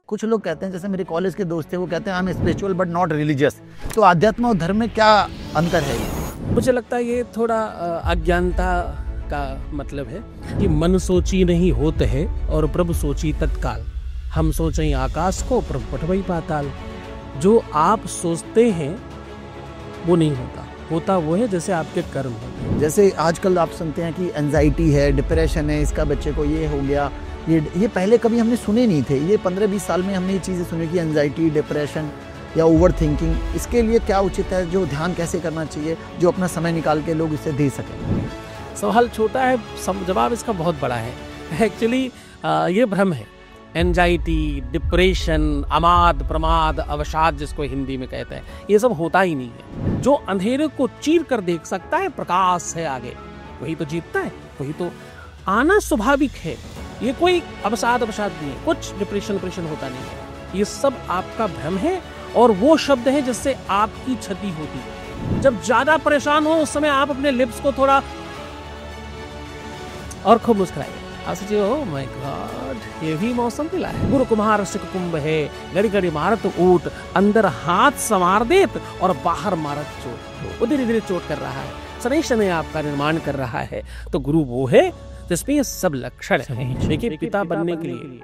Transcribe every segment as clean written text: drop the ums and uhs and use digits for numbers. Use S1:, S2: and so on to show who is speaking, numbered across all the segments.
S1: कुछ लोग कहते हैं, जैसे मेरे कॉलेज के दोस्त थे, वो कहते हैं I am spiritual but not religious. तो आध्यात्म और धर्म में क्या अंतर है?
S2: मुझे लगता है ये थोड़ा अज्ञानता का मतलब है कि मन सोची नहीं होत है और प्रभु सोची तत्काल। हम सोचें आकाश को प्रभु पठवई पाताल। जो आप सोचते हैं वो नहीं होता, होता वो है जैसे आपके कर्म होते।
S1: जैसे आजकल आप सुनते हैं कि एंजाइटी है, डिप्रेशन है, इसका बच्चे को ये हो गया, ये पहले कभी हमने सुने नहीं थे। ये 15-20 साल में हमने ये चीज़ें सुनी कि एंजाइटी, डिप्रेशन या ओवर थिंकिंग। इसके लिए क्या उचित है, जो ध्यान कैसे करना चाहिए, जो अपना समय निकाल के लोग इसे दे सकें?
S2: सवाल छोटा है, जवाब इसका बहुत बड़ा है। एक्चुअली ये भ्रम है। एंजाइटी, डिप्रेशन, अमाद, प्रमाद, अवसाद जिसको हिंदी में कहते हैं, ये सब होता ही नहीं है। जो अंधेरे को चीर कर देख सकता है, प्रकाश है आगे, वही तो जीतता है, वही तो आना स्वाभाविक है। ये कोई अवसाद नहीं है, कुछ डिप्रेशन होता नहीं है। ये सब आपका भ्रम है और वो शब्द है जिससे आपकी क्षति होती है। जब ज्यादा परेशान हो उस समय आप अपने लिप्स को थोड़ा और खूब मुस्कुराइए। आप सोचिए, ओह माय गॉड, ये भी मौसम मिला है। गुरु कुम्हार सिख कुंभ है, घड़ी घड़ी मारत ऊट, अंदर हाथ संवार देत और बाहर मारत चोट। वो धीरे धीरे चोट कर रहा है, शनि शनि आपका निर्माण कर रहा है। तो गुरु वो है जिसमें ये सब लक्षण हैं। देखिए, पिता बनने के लिए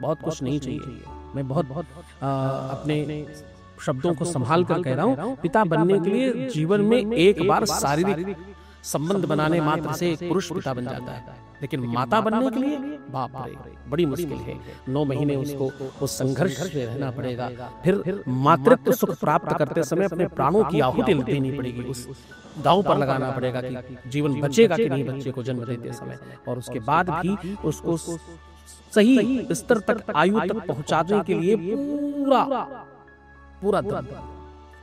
S2: बहुत कुछ नहीं चाहिए। मैं बहुत अपने शब्दों को संभाल कर कह रहा हूँ। पिता बनने के लिए जीवन में एक बार शारीरिक संबंध बनाने मात्र से एक पुरुष पिता बन जाता है, लेकिन माता बनने के लिए बाप रे बड़ी मुश्किल है। 9 महीने उसको उस संघर्ष से रहना पड़ेगा। फिर मातृत्व सुख प्राप्त करते समय अपने प्राणों की आहुति देनी पड़ेगी, उस दांव पर लगाना पड़ेगा कि जीवन बचेगा कि नहीं बच्चे को जन्म देते समय। और उसके बाद भी उसको सही स्तर तक, आयु तक पहुंचाने के लिए पूरा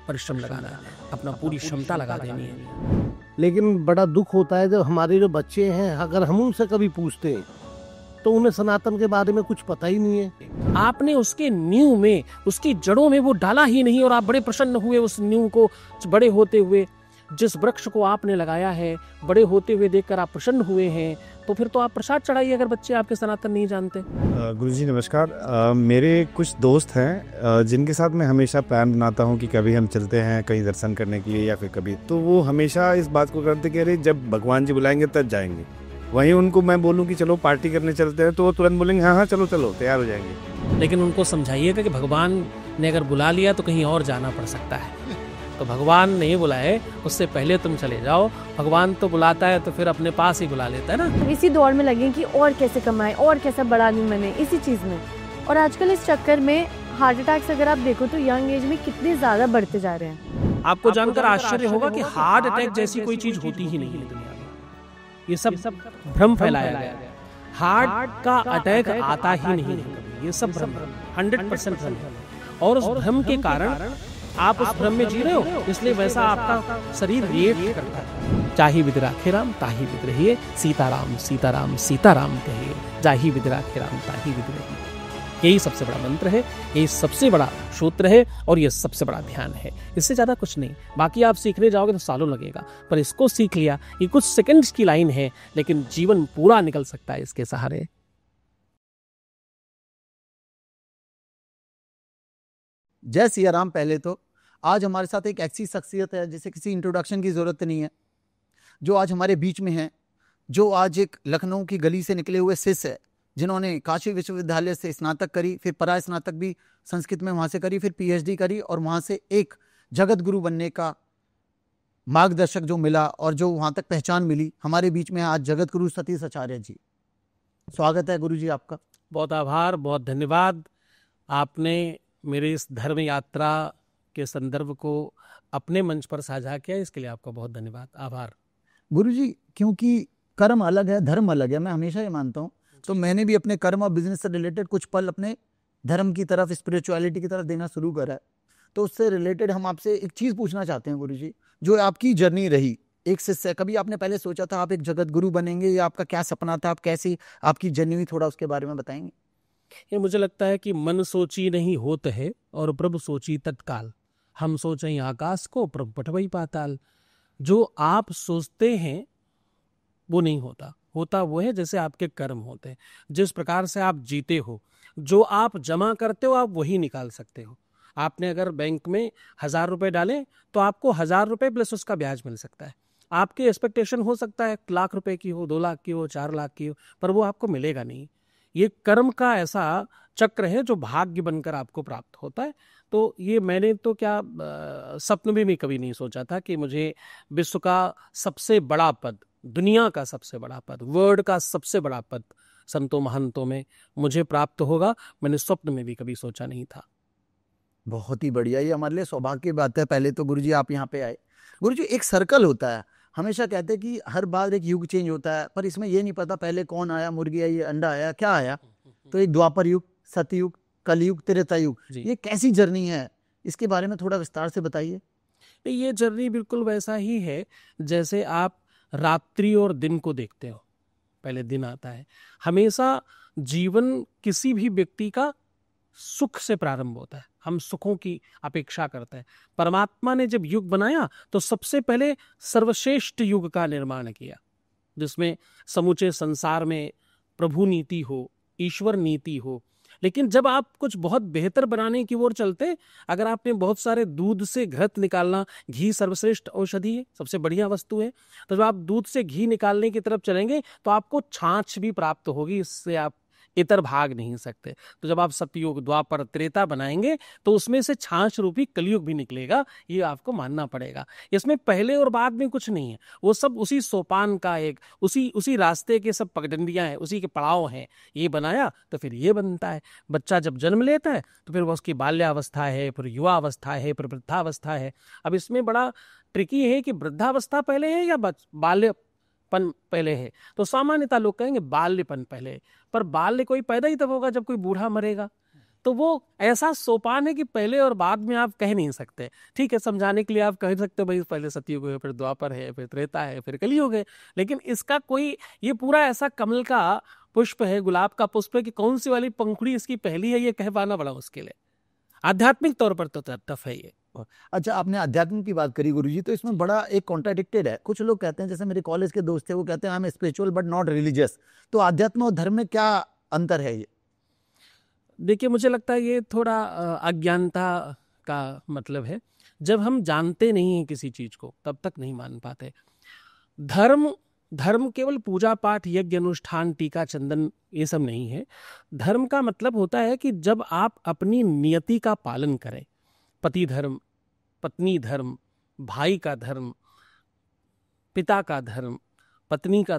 S2: परिश्रम लगाना है, अपना पूरी क्षमता लगा देनी है।
S3: लेकिन बड़ा दुख होता है जब हमारे जो बच्चे हैं, अगर हम उनसे कभी पूछते हैं तो उन्हें सनातन के बारे में कुछ पता ही नहीं है।
S2: आपने उसके नींव में, उसकी जड़ों में वो डाला ही नहीं और आप बड़े प्रसन्न हुए उस नींव को बड़े होते हुए। जिस वृक्ष को आपने लगाया है, बड़े होते हुए देखकर आप प्रसन्न हुए हैं, तो फिर तो आप प्रसाद चढ़ाइए अगर बच्चे आपके सनातन नहीं जानते।
S4: गुरुजी नमस्कार। मेरे कुछ दोस्त हैं जिनके साथ मैं हमेशा प्लान बनाता हूं कि कभी हम चलते हैं कहीं दर्शन करने के लिए या फिर कभी, तो वो हमेशा इस बात को करते कि अरे जब भगवान जी बुलाएंगे तब जाएंगे। वहीं उनको मैं बोलूं कि चलो पार्टी करने चलते हैं तो वो तुरंत बोलेंगे हाँ चलो तैयार हो जाएंगे।
S2: लेकिन उनको समझाइएगा कि भगवान ने अगर बुला लिया तो कहीं और जाना पड़ सकता है। तो भगवान नहीं बुलाए उससे पहले तुम चले जाओ। भगवान तो बुलाता है तो फिर अपने पास ही बुला लेता है ना।
S5: इसी दौड़ में लगे कि और कैसे कमाए, और कैसा बड़ा आदमी बने, इसी चीज में। और आजकल इस चक्कर में हार्ट अटैक्स अगर आप देखो तो यंग एज में कितने ज्यादा बढ़ते जा रहे हैं।
S2: आपको जानकर आश्चर्य होगा कि हार्ट अटैक जैसी कोई चीज होती ही नहीं है दुनिया में। ये सब भ्रम फैलाया गया है। हार्ट का अटैक आता ही नहीं है, ये सब भ्रम, 100% भ्रम है। और उस भ्रम के कारण आप उस भ्रम में जी रहे हो, इसलिए वैसा आपका शरीर रिएक्ट करता है। चाहे विद राखे राम ताही विद रहिए, सीताराम सीताराम सीताराम कहिए, जाही विद राखे राम ताही विद रहिए। यही सबसे बड़ा मंत्र है, यही सबसे बड़ा सूत्र है और ये सबसे बड़ा ध्यान है। इससे ज्यादा कुछ नहीं। बाकी आप सीखने जाओगे तो सालों लगेगा, पर इसको सीख लिया, ये कुछ सेकंड्स की लाइन है, लेकिन जीवन पूरा निकल सकता है इसके सहारे।
S1: जय सिया राम। पहले तो आज हमारे साथ एक ऐसी शख्सियत है जिसे किसी इंट्रोडक्शन की जरूरत नहीं है, जो आज हमारे बीच में है, जो आज एक लखनऊ की गली से निकले हुए शिष्य है, जिन्होंने काशी विश्वविद्यालय से स्नातक करी, फिर परा स्नातक भी संस्कृत में वहां से करी, फिर पीएचडी करी और वहां से एक जगत गुरु बनने का मार्गदर्शक जो मिला और जो वहां तक पहचान मिली। हमारे बीच में आज जगत गुरु सतीश आचार्य जी। स्वागत है गुरु जी आपका।
S2: बहुत आभार, बहुत धन्यवाद। आपने मेरे इस धर्म यात्रा के संदर्भ को अपने मंच पर साझा किया, इसके लिए आपका बहुत धन्यवाद, आभार।
S1: गुरुजी, क्योंकि कर्म अलग है, धर्म अलग है, मैं हमेशा ये मानता हूँ, तो मैंने भी अपने कर्म और बिजनेस से रिलेटेड कुछ पल अपने धर्म की तरफ, स्पिरिचुअलिटी की तरफ देना शुरू करा है। तो उससे रिलेटेड हम आपसे एक चीज़ पूछना चाहते हैं गुरुजी, जो आपकी जर्नी रही एक शिष्य, कभी आपने पहले सोचा था आप एक जगत गुरु बनेंगे, या आपका क्या सपना था, आप कैसी आपकी जर्नी हुई, थोड़ा उसके बारे में बताएंगे?
S2: ये मुझे लगता है कि मन सोची नहीं होत है और प्रभु सोची तत्काल। हम सोचें आकाश को प्रभु पठवई पाताल। जो आप सोचते हैं वो नहीं होता, होता वो है जैसे आपके कर्म होते हैं। जिस प्रकार से आप जीते हो, जो आप जमा करते हो आप वही निकाल सकते हो। आपने अगर बैंक में 1000 रुपए डालें तो आपको 1000 रुपए प्लस उसका ब्याज मिल सकता है। आपकी एक्सपेक्टेशन हो सकता है 1 लाख रुपए की हो, 2 लाख की हो, 4 लाख की हो, पर वो आपको मिलेगा नहीं। ये कर्म का ऐसा चक्र है जो भाग्य बनकर आपको प्राप्त होता है। तो ये मैंने तो क्या सपने में भी कभी नहीं सोचा था कि मुझे विश्व का सबसे बड़ा पद, दुनिया का सबसे बड़ा पद, वर्ल्ड का सबसे बड़ा पद संतों महंतों में मुझे प्राप्त होगा। मैंने स्वप्न में भी कभी सोचा नहीं था।
S1: बहुत ही बढ़िया, ये हमारे लिए सौभाग्य की बात है। पहले तो गुरुजी आप यहाँ पे आए। गुरुजी, एक सर्कल होता है, हमेशा कहते हैं कि हर बार एक युग चेंज होता है, पर इसमें ये नहीं पता पहले कौन आया, मुर्गी आई, अंडा आया, क्या आया। तो एक द्वापर युग, सतयुग, कलयुग, त्रेता युग, ये कैसी जर्नी है, इसके बारे में थोड़ा विस्तार से बताइए।
S2: ये जर्नी बिल्कुल वैसा ही है जैसे आप रात्रि और दिन को देखते हो। पहले दिन आता है। हमेशा जीवन किसी भी व्यक्ति का सुख से प्रारंभ होता है, हम सुखों की अपेक्षा करते हैं। परमात्मा ने जब युग बनाया तो सबसे पहले सर्वश्रेष्ठ युग का निर्माण किया, जिसमें समूचे संसार में प्रभु नीति हो, ईश्वर नीति हो। लेकिन जब आप कुछ बहुत बेहतर बनाने की ओर चलते, अगर आपने बहुत सारे दूध से घृत निकालना, घी सर्वश्रेष्ठ औषधि है, सबसे बढ़िया वस्तु है, तो जब आप दूध से घी निकालने की तरफ चलेंगे तो आपको छाछ भी प्राप्त होगी, इससे आप इतर भाग नहीं सकते। तो जब आप सतयुग, द्वापर, त्रेता बनाएंगे तो उसमें से छाछ रूपी कलयुग भी निकलेगा, ये आपको मानना पड़ेगा। इसमें पहले और बाद में कुछ नहीं है, वो सब उसी सोपान का एक उसी रास्ते के सब पगडंडियां हैं, उसी के पड़ाव हैं। ये बनाया तो फिर ये बनता है। बच्चा जब जन्म लेता है तो फिर वो उसकी बाल्यावस्था है, फिर युवा अवस्था है, फिर वृद्धावस्था है। अब इसमें बड़ा ट्रिकी है कि वृद्धावस्था पहले है या बाल्यपन पहले है। तो सामान्यतः लोग कहेंगे बाल्यपन पहले, पर बाल्य कोई पैदा ही तब होगा जब कोई बूढ़ा मरेगा। तो वो ऐसा सोपान है कि पहले और बाद में आप कह नहीं सकते। ठीक है, समझाने के लिए आप कह सकते हो भाई पहले सतयुग है, फिर द्वापर है, फिर त्रेता है, फिर कलयुग है, लेकिन इसका कोई, ये पूरा ऐसा कमल का पुष्प है, गुलाब का पुष्प है कि कौन सी वाली पंखुड़ी इसकी पहली है, ये कह पाना बड़ा मुश्किल है। आध्यात्मिक तौर पर तो टफ है ये।
S1: अच्छा, आपने अध्यात्म की बात करी गुरुजी, तो इसमें बड़ा एक कॉन्ट्राडिक्टेड है। कुछ लोग कहते हैं, जैसे मेरे कॉलेज के दोस्त थे, वो कहते हैं I am spiritual but not religious. तो अध्यात्म और धर्म में क्या अंतर है ये?
S2: देखिए, मुझे लगता है ये थोड़ा अज्ञानता का मतलब है। जब हम जानते नहीं हैं किसी चीज को तब तक नहीं मान पाते। धर्म केवल पूजा पाठ, यज्ञ अनुष्ठान, टीका चंदन ये सब नहीं है। धर्म का मतलब होता है कि जब आप अपनी नियति का पालन करें, पति धर्म, पत्नी धर्म, भाई का धर्म, पिता का धर्म, पत्नी का,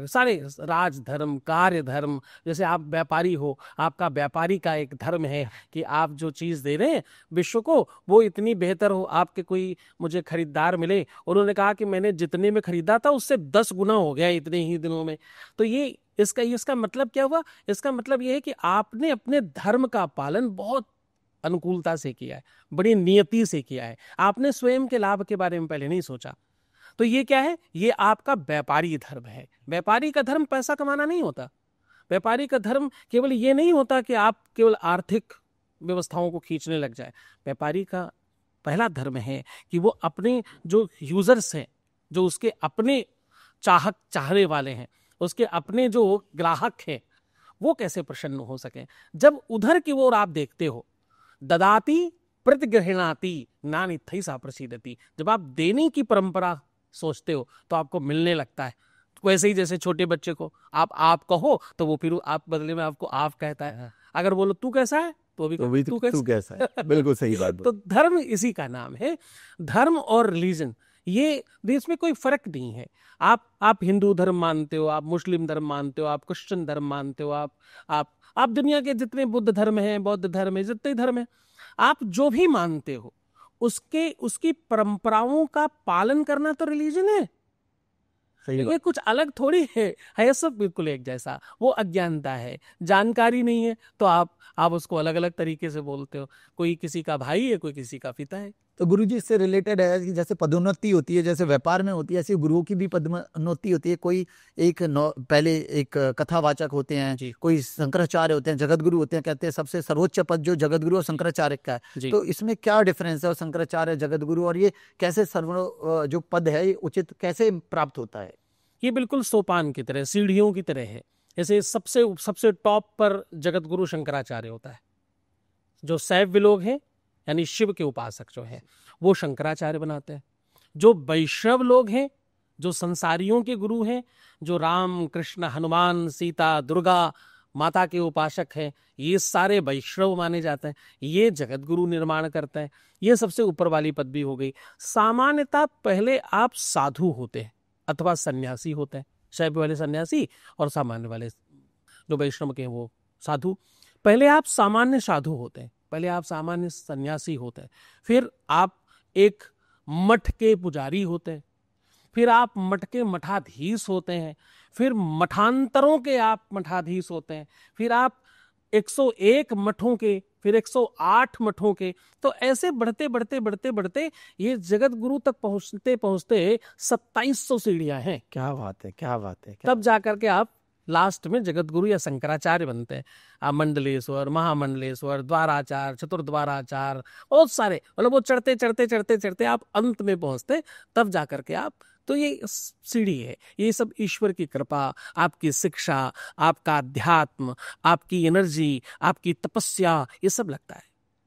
S2: सारे राज धर्म, कार्य धर्म। जैसे आप व्यापारी हो, आपका व्यापारी का एक धर्म है कि आप जो चीज दे रहे हैं विश्व को वो इतनी बेहतर हो। आपके कोई मुझे खरीदार मिले, उन्होंने कहा कि मैंने जितने में खरीदा था उससे 10 गुना हो गया इतने ही दिनों में। तो ये इसका मतलब क्या हुआ? इसका मतलब ये है कि आपने अपने धर्म का पालन बहुत अनुकूलता से किया है, बड़ी नियति से किया है। आपने स्वयं के लाभ के बारे में पहले नहीं सोचा। तो ये क्या है? ये आपका व्यापारी धर्म है। व्यापारी का धर्म पैसा कमाना नहीं होता। व्यापारी का धर्म केवल ये नहीं होता कि आप केवल आर्थिक व्यवस्थाओं को खींचने लग जाए। व्यापारी का पहला धर्म है कि वो अपने जो यूजर्स हैं, जो उसके अपने चाहने वाले हैं, उसके अपने जो ग्राहक हैं, वो कैसे प्रसन्न हो सके। जब उधर की ओर आप देखते हो, ददाती प्रतिगृहणाति नानित्थै सा प्रसीदति, जब आप देने की परंपरा सोचते हो तो आपको मिलने लगता है। वैसे ही जैसे छोटे बच्चे को आप कहो तो वो फिर आप बदले में आपको आप कहता है। अगर बोलो तू कैसा है तो भी तू
S1: कैसा है। बिल्कुल सही बात।
S2: तो धर्म इसी का नाम है। धर्म और रिलीजन, ये देश में कोई फर्क नहीं है। आप हिंदू धर्म मानते हो, आप मुस्लिम धर्म मानते हो, आप क्रिश्चियन धर्म मानते हो, आप दुनिया के जितने बुद्ध धर्म है, बौद्ध धर्म है, जितने धर्म है, आप जो भी मानते हो उसकी परंपराओं का पालन करना तो रिलीजन है। ये कुछ अलग थोड़ी है सब बिल्कुल एक जैसा। वो अज्ञानता है, जानकारी नहीं है, तो आप उसको अलग अलग तरीके से बोलते हो। कोई किसी का भाई है, कोई किसी का पिता है।
S1: तो गुरुजी इससे रिलेटेड है कि जैसे पदोन्नति होती है, जैसे व्यापार में होती है, ऐसे गुरुओं की भी पदोन्नति होती है। कोई पहले एक कथावाचक होते हैं, कोई शंकराचार्य होते हैं, जगत गुरु होते हैं। कहते हैं सबसे सर्वोच्च पद जो जगत गुरु और शंकराचार्य का है। तो इसमें क्या डिफरेंस है, और शंकराचार्य, जगत गुरु, और ये कैसे सर्व जो पद है ये उचित कैसे प्राप्त होता है?
S2: ये बिल्कुल सोपान की तरह, सीढ़ियों की तरह है। जैसे सबसे सबसे टॉप पर जगत गुरु शंकराचार्य होता है, जो शैव लोग हैं यानी शिव के उपासक जो हैं वो शंकराचार्य बनाते हैं। जो वैष्णव लोग हैं, जो संसारियों के गुरु हैं, जो राम कृष्ण हनुमान सीता दुर्गा माता के उपासक हैं, ये सारे वैष्णव माने जाते हैं, ये जगत गुरु निर्माण करते हैं। ये सबसे ऊपर वाली पदवी हो गई। सामान्यतः पहले आप साधु होते हैं अथवा सन्यासी होते हैं, शैव वाले सन्यासी और सामान्य वाले जो वैष्णव के हैं वो साधु। पहले आप सामान्य साधु होते हैं, पहले आप सामान्य सन्यासी होते हैं, फिर आप एक मठ के पुजारी होते हैं, फिर आप मठ के मठाधीश होते हैं, फिर मठांतरों के आप मठाधीश होते हैं, फिर आप 101 मठों के, फिर 108 मठों के। तो ऐसे बढ़ते बढ़ते बढ़ते बढ़ते ये जगत गुरु तक पहुंचते पहुंचते 2700 सीढ़ियां हैं।
S4: क्या बात है, क्या बात है।
S2: तब जाकर के आप लास्ट में जगत गुरु या शंकराचार्य बनते हैं। आप मंडलेश्वर, महामंडलेश्वर, द्वाराचार, चतुर्द्वाराचार, बहुत सारे, मतलब वो चढ़ते चढ़ते चढ़ते चढ़ते आप अंत में पहुंचते, तब जाकर के आप, तो ये सीढ़ी है। ये सब ईश्वर की कृपा, आपकी शिक्षा, आपका अध्यात्म, आपकी एनर्जी, आपकी तपस्या, ये सब लगता है।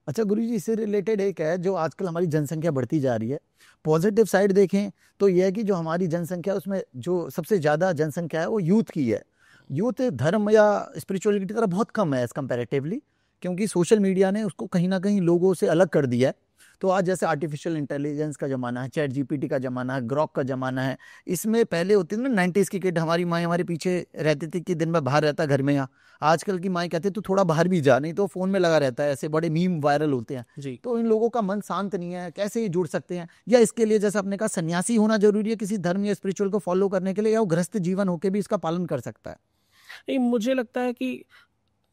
S1: अच्छा गुरुजी, इससे रिलेटेड एक है, जो आजकल हमारी जनसंख्या बढ़ती जा रही है, पॉजिटिव साइड देखें तो यह है कि जो हमारी जनसंख्या, उसमें जो सबसे ज़्यादा जनसंख्या है वो यूथ की है। यूथ धर्म या स्पिरिचुअलिटी की तरफ बहुत कम है एज कंपैरेटिवली, क्योंकि सोशल मीडिया ने उसको कहीं ना कहीं लोगों से अलग कर दिया है। तो आज जैसे आर्टिफिशियल इंटेलिजेंस का ज़माना है, चैट जीपीटी का ज़माना है, ग्रॉक का ज़माना है। इसमें पहले होती थी ना 90s की किड, हमारी माएँ हमारे पीछे रहती थी कि दिन में बाहर रहता घर में। यहाँ आजकल की माएँ कहते तू थोड़ा बाहर भी जा, नहीं तो फ़ोन में लगा रहता है। ऐसे बड़े मीम वायरल होते हैं
S2: जी।
S1: तो इन लोगों का मन शांत नहीं है, कैसे ये जुड़ सकते हैं? या इसके लिए जैसे आपने कहा सन्यासी होना जरूरी है किसी धर्म या स्पिरिचुअल को फॉलो करने के लिए, या वो गृहस्थ जीवन होकर भी इसका पालन कर सकता है?
S2: नहीं, मुझे लगता है कि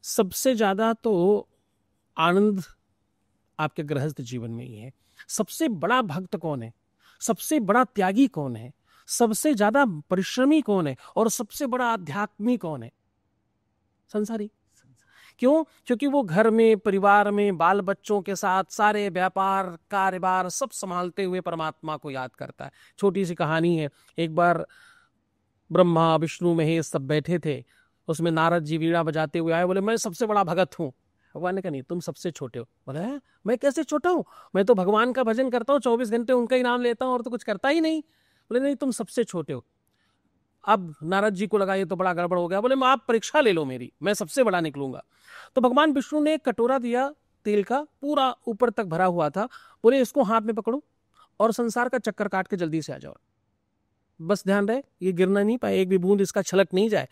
S2: सबसे ज्यादा तो आनंद आपके गृहस्थ जीवन में ही है। सबसे बड़ा भक्त कौन है, सबसे बड़ा त्यागी कौन है, सबसे ज्यादा परिश्रमी कौन है, और सबसे बड़ा आध्यात्मिक कौन है? संसारी। क्यों? क्योंकि वो घर में, परिवार में, बाल बच्चों के साथ सारे व्यापार कारोबार सब संभालते हुए परमात्मा को याद करता है। छोटी सी कहानी है, एक बार ब्रह्मा विष्णु महेश सब बैठे थे, उसमें नारद जी वीणा बजाते हुए आए, बोले मैं सबसे बड़ा भगत हूँ। भगवान ने कहा नहीं, तुम सबसे छोटे हो। बोले हैं, मैं कैसे छोटा हूँ? मैं तो भगवान का भजन करता हूँ, 24 घंटे उनका ही नाम लेता हूँ और तो कुछ करता ही नहीं। बोले नहीं, तुम सबसे छोटे हो। अब नारद जी को लगा ये तो बड़ा गड़बड़ हो गया। बोले आप परीक्षा ले लो मेरी, मैं सबसे बड़ा निकलूंगा। तो भगवान विष्णु ने एक कटोरा दिया तेल का, पूरा ऊपर तक भरा हुआ था। बोले इसको हाथ में पकड़ो और संसार का चक्कर काट के जल्दी से आ जाओ, बस ध्यान रहे ये गिरना नहीं पाए, एक भी बूंद इसका छलक नहीं जाए।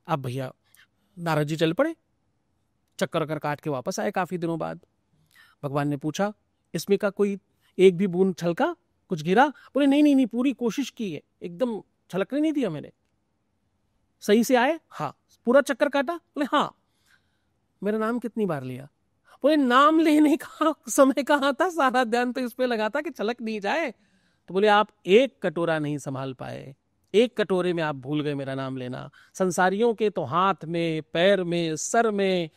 S2: अब भैया नारद जी चल पड़े, चक्कर वक्कर काट के वापस आए काफी दिनों बाद। भगवान ने पूछा इसमें का कोई एक भी बूंद छलका, कुछ गिरा? बोले नहीं नहीं नहीं, पूरी कोशिश की है, एकदम छलकने नहीं दिया मैंने। सही से आए? हाँ। पूरा चक्कर काटा? बोले हाँ। मेरा नाम कितनी बार लिया? बोले नाम लेने का समय कहाँ था, सारा ध्यान तो इस पे लगा था कि छलक नहीं जाए। तो बोले आप एक कटोरा नहीं संभाल पाए, एक कटोरे में आप भूल गए मेरा नाम लेना। संसारियों के तो हाथ में, पैर में, सर में,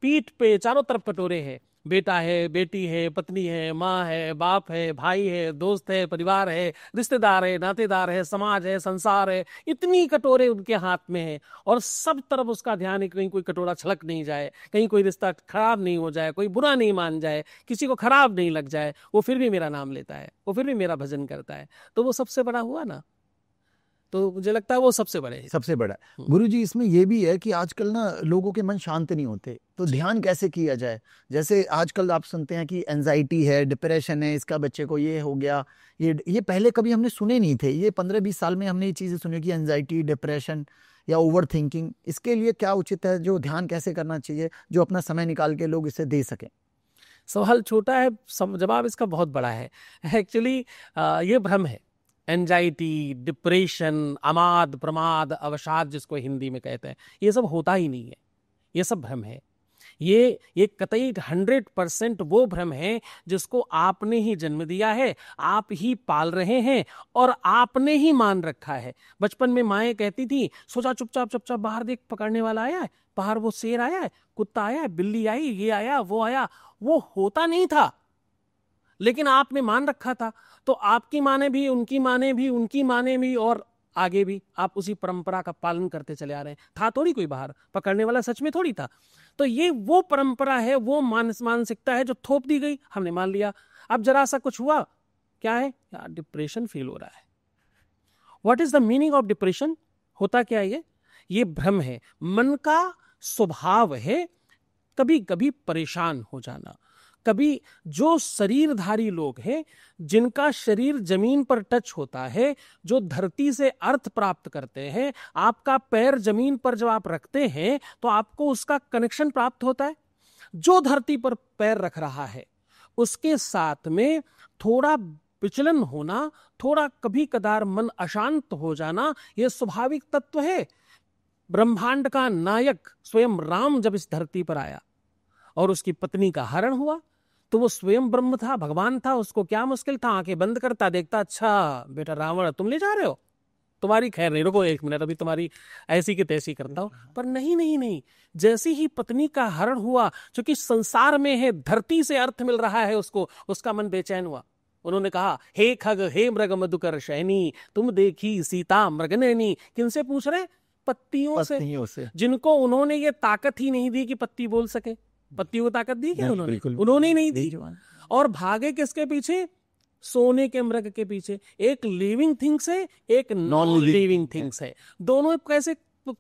S2: पीठ पे, चारों तरफ कटोरे हैं। बेटा है, बेटी है, पत्नी है, माँ है, बाप है, भाई है, दोस्त है, परिवार है, रिश्तेदार है, नातेदार है, समाज है, संसार है, इतनी कटोरे उनके हाथ में है और सब तरफ उसका ध्यान है कहीं कोई कटोरा छलक नहीं जाए, कहीं कोई रिश्ता खराब नहीं हो जाए, कोई बुरा नहीं मान जाए, किसी को खराब नहीं लग जाए। वो फिर भी मेरा नाम लेता है, वो फिर भी मेरा भजन करता है, तो वो सबसे बड़ा हुआ ना। तो मुझे लगता है वो सबसे बड़े है।
S1: सबसे बड़ा गुरुजी इसमें ये भी है कि आजकल ना लोगों के मन शांत नहीं होते, तो ध्यान कैसे किया जाए? जैसे आजकल आप सुनते हैं कि एंजाइटी है, डिप्रेशन है, इसका बच्चे को ये हो गया, ये पहले कभी हमने सुने नहीं थे। ये 15-20 साल में हमने ये चीज़ें सुनी कि एंजाइटी, डिप्रेशन या ओवर थिंकिंग, इसके लिए क्या उचित है, जो ध्यान कैसे करना चाहिए, जो अपना समय निकाल के लोग इसे दे सकें?
S2: सवाल छोटा है, जवाब इसका बहुत बड़ा है। एक्चुअली ये भ्रम है। एंजाइटी, डिप्रेशन, अमाद, प्रमाद, अवसाद जिसको हिंदी में कहते हैं, ये सब होता ही नहीं है, ये सब भ्रम है। ये कतई 100% वो भ्रम है जिसको आपने ही जन्म दिया है, आप ही पाल रहे हैं और आपने ही मान रखा है। बचपन में माएँ कहती थी सोचा चुपचाप चुपचाप बाहर देख, पकड़ने वाला आया है, बाहर वो शेर आया है, कुत्ता आया है, बिल्ली आई, ये आया, वो आया। वो होता नहीं था लेकिन आपने मान रखा था। तो आपकी माँ ने भी, उनकी माँ ने भी, उनकी माँ ने भी, और आगे भी आप उसी परंपरा का पालन करते चले आ रहे हैं। था थोड़ी कोई बाहर, पकड़ने वाला सच में थोड़ी था। तो ये वो परंपरा है, वो मानसिकता है जो थोप दी गई, हमने मान लिया। अब जरा सा कुछ हुआ, क्या है यार, डिप्रेशन फील हो रहा है। What is the meaning of depression? होता क्या है ये भ्रम है, मन का स्वभाव है कभी कभी परेशान हो जाना। कभी जो शरीरधारी लोग हैं, जिनका शरीर जमीन पर टच होता है, जो धरती से अर्थ प्राप्त करते हैं, आपका पैर जमीन पर जब आप रखते हैं तो आपको उसका कनेक्शन प्राप्त होता है। जो धरती पर पैर रख रहा है उसके साथ में थोड़ा विचलन होना, थोड़ा कभी कदार मन अशांत हो जाना, यह स्वाभाविक तत्व है। ब्रह्मांड का नायक स्वयं राम जब इस धरती पर आया और उसकी पत्नी का हरण हुआ, तो वो स्वयं ब्रह्म था, भगवान था, उसको क्या मुश्किल था? आंखें बंद करता, देखता, अच्छा बेटा रावण तुम ले जा रहे हो, तुम्हारी खैर नहीं, रुको एक मिनट, अभी तुम्हारी ऐसी की तैसी करता हूं। पर नहीं नहीं नहीं, जैसी ही पत्नी का हरण हुआ, क्योंकि संसार में है, धरती से अर्थ मिल रहा है उसको, उसका मन बेचैन हुआ। उन्होंने कहा, हे खग हे मृग मधुकर शयनी, तुम देखी सीता मृगनयनी। किनसे पूछ रहे? पत्तियों से, जिनको उन्होंने ये ताकत ही नहीं दी कि पत्ती बोल सके। पत्तियों को ताकत दी क्या उन्होंने ही नहीं दी। और भागे किसके पीछे? सोने के मृग के पीछे। एक लिविंग थिंग्स है, एक नॉन लिविंग थिंग्स है। दोनों कैसे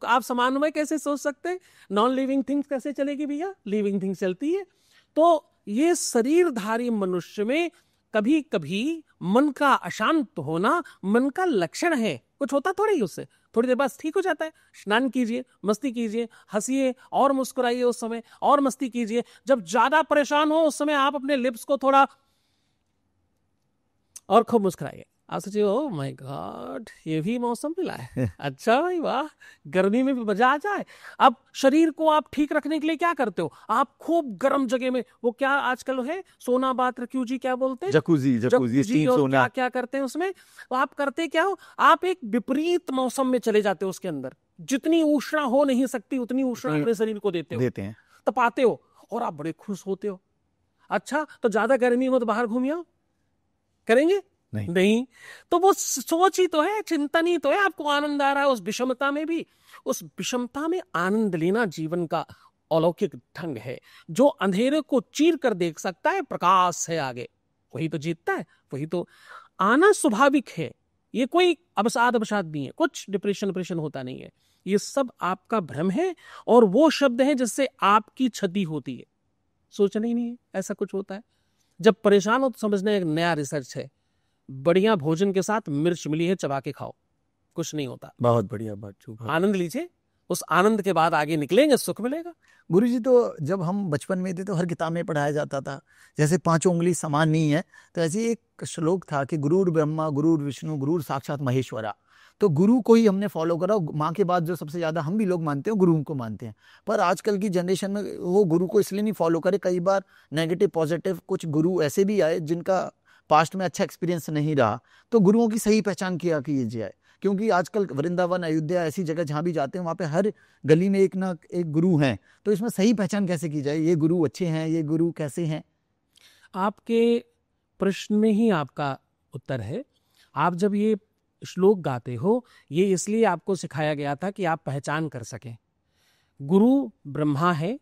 S2: आप समानमय कैसे सोच सकते? नॉन लिविंग थिंग्स कैसे चलेगी भैया? लिविंग थिंग्स चलती है। तो ये शरीरधारी मनुष्य में कभी कभी मन का अशांत होना मन का लक्षण है। कुछ होता थोड़ा ही उससे, थोड़ी देर बाद ठीक हो जाता है। स्नान कीजिए, मस्ती कीजिए, हंसिए और मुस्कुराइए उस समय, और मस्ती कीजिए। जब ज्यादा परेशान हो उस समय आप अपने लिप्स को थोड़ा और खूब मुस्कुराइए। आप सोचिए, ओ माय गॉड, ये भी मौसम मिला है। अच्छा भाई वाह, गर्मी में भी मजा आ जाए। अब शरीर को आप ठीक रखने के लिए क्या करते हो? आप खूब गर्म जगह में, वो क्या आजकल है, सोना बात रक्यू जी क्या बोलते हैं,
S1: जकूजी स्टीम सोना,
S2: क्या करते हैं उसमें? तो आप करते क्या हो? आप एक विपरीत मौसम में चले जाते हो, उसके अंदर जितनी ऊष्णा हो नहीं सकती उतनी ऊष्णा अपने शरीर को देते हैं, तपाते हो, और आप बड़े खुश होते हो। अच्छा, तो ज्यादा गर्मी हो तो बाहर घूमिए, करेंगे? नहीं। तो वो सोच ही तो है, चिंतन ही तो है, आपको आनंद आ रहा है उस विषमता में भी। उस विषमता में आनंद लेना जीवन का अलौकिक ढंग है। जो अंधेरे को चीर कर देख सकता है, प्रकाश है आगे, वही तो जीतता है, वही तो आना स्वाभाविक है। ये कोई अवसाद नहीं है, कुछ डिप्रेशन होता नहीं है। ये सब आपका भ्रम है, और वो शब्द है जिससे आपकी क्षति होती है। सोचना ही नहीं है ऐसा कुछ होता है। जब परेशान हो तो समझना एक नया रिसर्च है। बढ़िया भोजन के साथ मिर्च मिली है, चबा के खाओ, कुछ नहीं होता।
S1: बहुत बढ़िया बात।
S2: आनंद लीजिए, उस आनंद के बाद आगे निकलेंगे, सुख मिलेगा।
S1: गुरुजी, तो जब हम बचपन में थे तो हर किताब में पढ़ाया जाता था, जैसे 5 उंगली समान नहीं है, तो ऐसे एक श्लोक था कि गुरुर ब्रह्मा गुरुर विष्णु गुरुर साक्षात महेश्वरा। तो गुरु को ही हमने फॉलो करा। माँ के बाद जो सबसे ज्यादा हम भी लोग मानते हैं, गुरु को मानते हैं। पर आजकल की जनरेशन में वो गुरु को इसलिए नहीं फॉलो करे, कई बार नेगेटिव पॉजिटिव कुछ गुरु ऐसे भी आए जिनका पास्ट में अच्छा एक्सपीरियंस नहीं रहा। तो गुरुओं की सही पहचान किया कीजिए, क्योंकि आजकल वृंदावन, अयोध्या, ऐसी जगह जहाँ भी जाते हैं वहाँ पे हर गली में एक ना एक गुरु हैं। तो इसमें सही पहचान कैसे की जाए? ये गुरु अच्छे हैं, ये गुरु कैसे हैं?
S2: आपके प्रश्न में ही आपका उत्तर है। आप जब ये श्लोक गाते हो, ये इसलिए आपको सिखाया गया था कि आप पहचान कर सकें। गुरु ब्रह्मा है,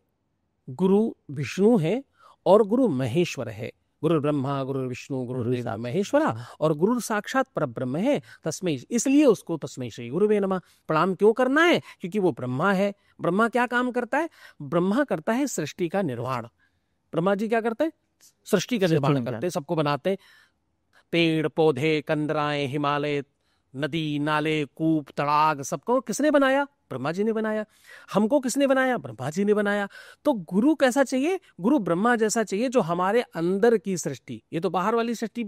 S2: गुरु विष्णु है, और गुरु महेश्वर है। गुरु ब्रह्मा गुरु विष्णु गुरु महेश्वरा, और गुरु साक्षात परब्रह्म है। तस्मै, इसलिए उसको तस्मै श्री गुरुवे नमः प्रणाम क्यों करना है? क्योंकि वो ब्रह्मा है। ब्रह्मा क्या काम करता है? ब्रह्मा करता है सृष्टि का निर्माण। ब्रह्मा जी क्या करते हैं? सृष्टि का निर्माण करते हैं, सबको बनाते हैं। पेड़ पौधे, कंदराएं, हिमालय, नदी नाले, कूप तड़ाग, सबको किसने बनाया? ब्रह्मा जी ने बनाया। हमको किसने बनाया? ब्रह्मा जी ने बनाया। तो गुरु कैसा चाहिए? गुरु ब्रह्मा जैसा चाहिए, जो हमारे अंदर की सृष्टि, ये तो बाहर वाली सृष्टि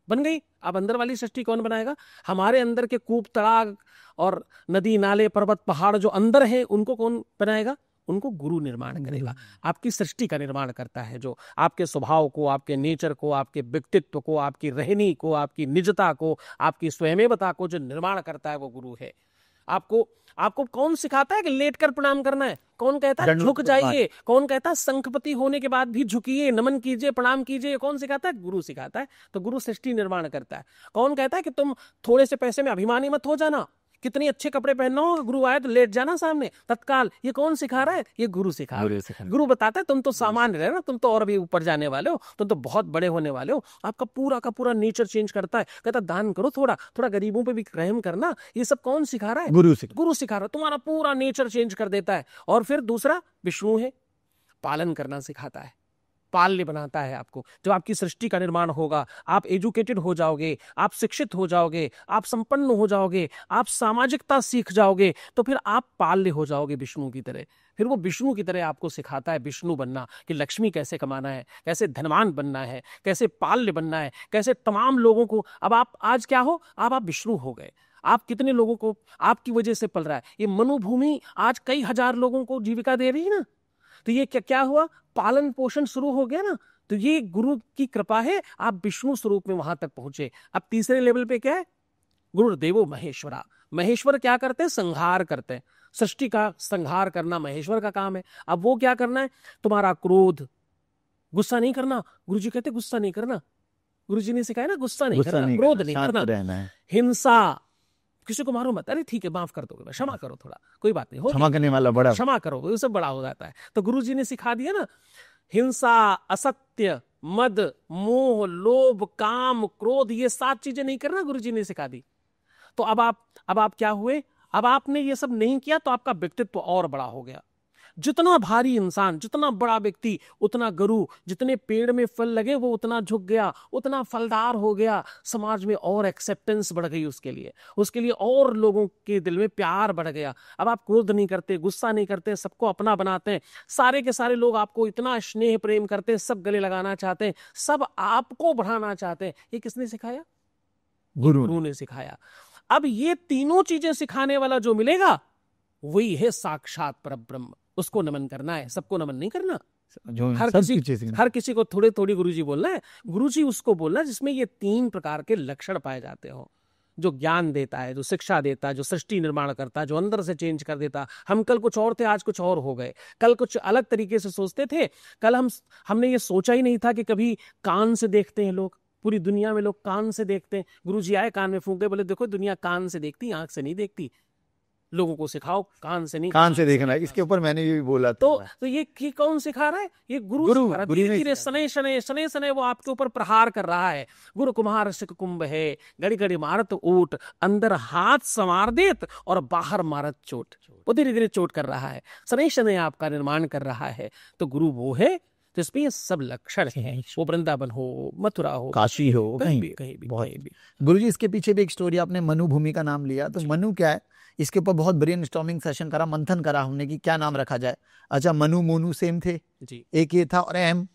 S2: बन गई, अब अंदर वाली सृष्टि कौन बनाएगा? हमारे अंदर के कूप तड़ाग और नदी नाले पर्वत पहाड़ जो अंदर है, उनको कौन बनाएगा? उनको गुरु निर्माण करेगा। आपकी सृष्टि का निर्माण करता है, जो आपके स्वभाव को, आपके नेचर को, आपके व्यक्तित्व को, आपकी रहनी को, आपकी निजता को, आपकी स्वयमेवता को जो निर्माण करता है वो गुरु है। आपको कौन सिखाता है कि लेट कर प्रणाम करना है? कौन कहता है झुक जाइए? कौन कहता है शंखपति होने के बाद भी झुकिए, नमन कीजिए, प्रणाम कीजिए? कौन सिखाता है? गुरु सिखाता है। तो गुरु सृष्टि निर्माण करता है। कौन कहता है कि तुम थोड़े से पैसे में अभिमानी मत हो जाना? कितने अच्छे कपड़े पहनना हो, गुरु आए तो लेट जाना सामने तत्काल। ये कौन सिखा रहा है? ये गुरु सिखा रहा है। गुरु बताता है तुम तो सामान्य रहे ना, तुम तो और भी ऊपर जाने वाले हो, तुम तो बहुत बड़े होने वाले हो। आपका पूरा का पूरा नेचर चेंज करता है, कहता दान करो, थोड़ा थोड़ा गरीबों पे भी रहम करना। ये सब कौन सिखा रहा है? गुरु सिखा रहा है। तुम्हारा पूरा नेचर चेंज कर देता है। और फिर दूसरा विष्णु है, पालन करना सिखाता है, पाल्य बनाता है आपको। जब आपकी सृष्टि का निर्माण होगा, आप एजुकेटेड हो जाओगे, आप शिक्षित हो जाओगे, आप संपन्न हो जाओगे, आप सामाजिकता सीख जाओगे, तो फिर आप पाल्य हो जाओगे विष्णु की तरह। फिर वो विष्णु की तरह आपको सिखाता है विष्णु बनना, कि लक्ष्मी कैसे कमाना है, कैसे धनवान बनना है, कैसे पाल्य बनना है, कैसे तमाम लोगों को। अब आप आज क्या हो? आप विष्णु हो गए। आप कितने लोगों को आपकी वजह से पल रहा है। ये मनुभूमि आज कई हजार लोगों को जीविका दे रही है ना। तो ये क्या हुआ? पालन पोषण शुरू हो गया ना। तो ये गुरु की कृपा है, आप विष्णु स्वरूप में वहां तक पहुंचे। अब तीसरे लेवल पे क्या है? गुरुदेवो महेश्वरा। महेश्वर क्या करते हैं? संहार करते हैं। सृष्टि का संहार करना महेश्वर का काम है। अब वो क्या करना है? तुम्हारा क्रोध, गुस्सा नहीं करना। गुरुजी कहते गुस्सा नहीं करना। गुरुजी ने सिखाया ना, गुस्सा नहीं करना, क्रोध नहीं करना, हिंसा, किसी को मारो मत। अरे ठीक है, माफ कर दोगे, क्षमा करो, थोड़ा कोई बात नहीं, क्षमा करने वाला बड़ा, क्षमा करो, वो सब बड़ा हो जाता है। तो गुरुजी ने सिखा दिया ना, हिंसा, असत्य, मद, मोह, लोभ, काम, क्रोध, ये 7 चीजें नहीं करना, गुरुजी ने सिखा दी। तो अब आप क्या हुए? अब आपने ये सब नहीं किया तो आपका व्यक्तित्व और बड़ा हो गया। जितना भारी इंसान, जितना बड़ा व्यक्ति, उतना गुरु। जितने पेड़ में फल लगे वो उतना झुक गया, उतना फलदार हो गया। समाज में और एक्सेप्टेंस बढ़ गई उसके लिए और लोगों के दिल में प्यार बढ़ गया। अब आप क्रोध नहीं करते, गुस्सा नहीं करते, सबको अपना बनाते हैं। सारे के सारे लोग आपको इतना स्नेह प्रेम करते हैं, सब गले लगाना चाहते हैं, सब आपको बढ़ाना चाहते हैं। ये किसने सिखाया? गुरु ने सिखाया। अब ये तीनों चीजें सिखाने वाला जो मिलेगा वही है साक्षात परब्रह्म। उसको नमन करना है, सबको नमन नहीं करना। हर किसी को थोड़े थोड़ी गुरुजी बोलना है। गुरुजी उसको बोलना है जिसमें ये 3 प्रकार के लक्षण पाए जाते हो। जो ज्ञान देता है, जो शिक्षा देता है, जो सृष्टि निर्माण करता है, जो अंदर से चेंज कर देता। हम कल कुछ और थे, आज कुछ और हो गए। कल कुछ अलग तरीके से सोचते थे, कल हमने ये सोचा ही नहीं था कि कभी कान से देखते हैं लोग। पूरी दुनिया में लोग कान से देखते हैं। गुरुजी आए, कान में फूंके, बोले देखो दुनिया कान से देखती, आंख से नहीं देखती। लोगों को सिखाओ कान से नहीं, कान से देखना है। इसके ऊपर मैंने भी बोला तो ये कौन सिखा रहा है? ये गुरु धीरे शनै शनै वो आपके ऊपर प्रहार कर रहा है। गुरु कुम्हार कुंभ है, गड़ी गड़ी मारत ऊट, अंदर हाथ संवार देत और बाहर मारत चोट। वो धीरे धीरे चोट कर रहा है, शनै शनै आपका निर्माण कर रहा है। तो गुरु वो है तो इसमें ये सब लक्षण हैं। वो वृंदावन हो, मथुरा हो, काशी हो, कहीं भी।
S1: गुरुजी इसके पीछे भी एक स्टोरी, आपने मनु भूमि का नाम लिया, तो मनु क्या है? इसके ऊपर बहुत ब्रेनस्टॉर्मिंग सेशन करा, मंथन करा हमने कि क्या नाम रखा जाए। अच्छा, मनु मोनू सेम थे जी, एक ये था। और एम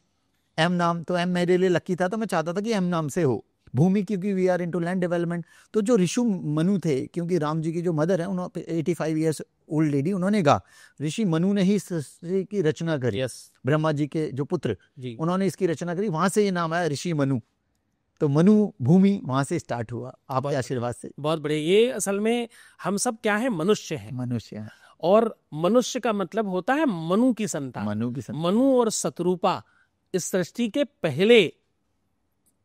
S1: नाम, तो एम मेरे लिए लकी था, तो मैं चाहता था कि एम नाम से हो। भूमि क्योंकि we are into land development. तो जो ऋषि मनु थे, क्योंकि राम जी की जो मदर है उन्होंने 85 ईयर्स ओल्ड लेडी, उन्होंने कहा ऋषि मनु ने ही सृष्टि की रचना करी। ब्रह्मा जी के जो पुत्र, उन्होंने इसकी रचना करी, वहां से ये नाम आया ऋषि मनु। तो मनु भूमि वहां से स्टार्ट हुआ, आपके आशीर्वाद से।
S2: बहुत बढ़िया। ये असल में हम सब क्या है? मनुष्य हैं। और मनुष्य का मतलब होता है मनु की संतान। मनु और शतरूपा इस सृष्टि के पहले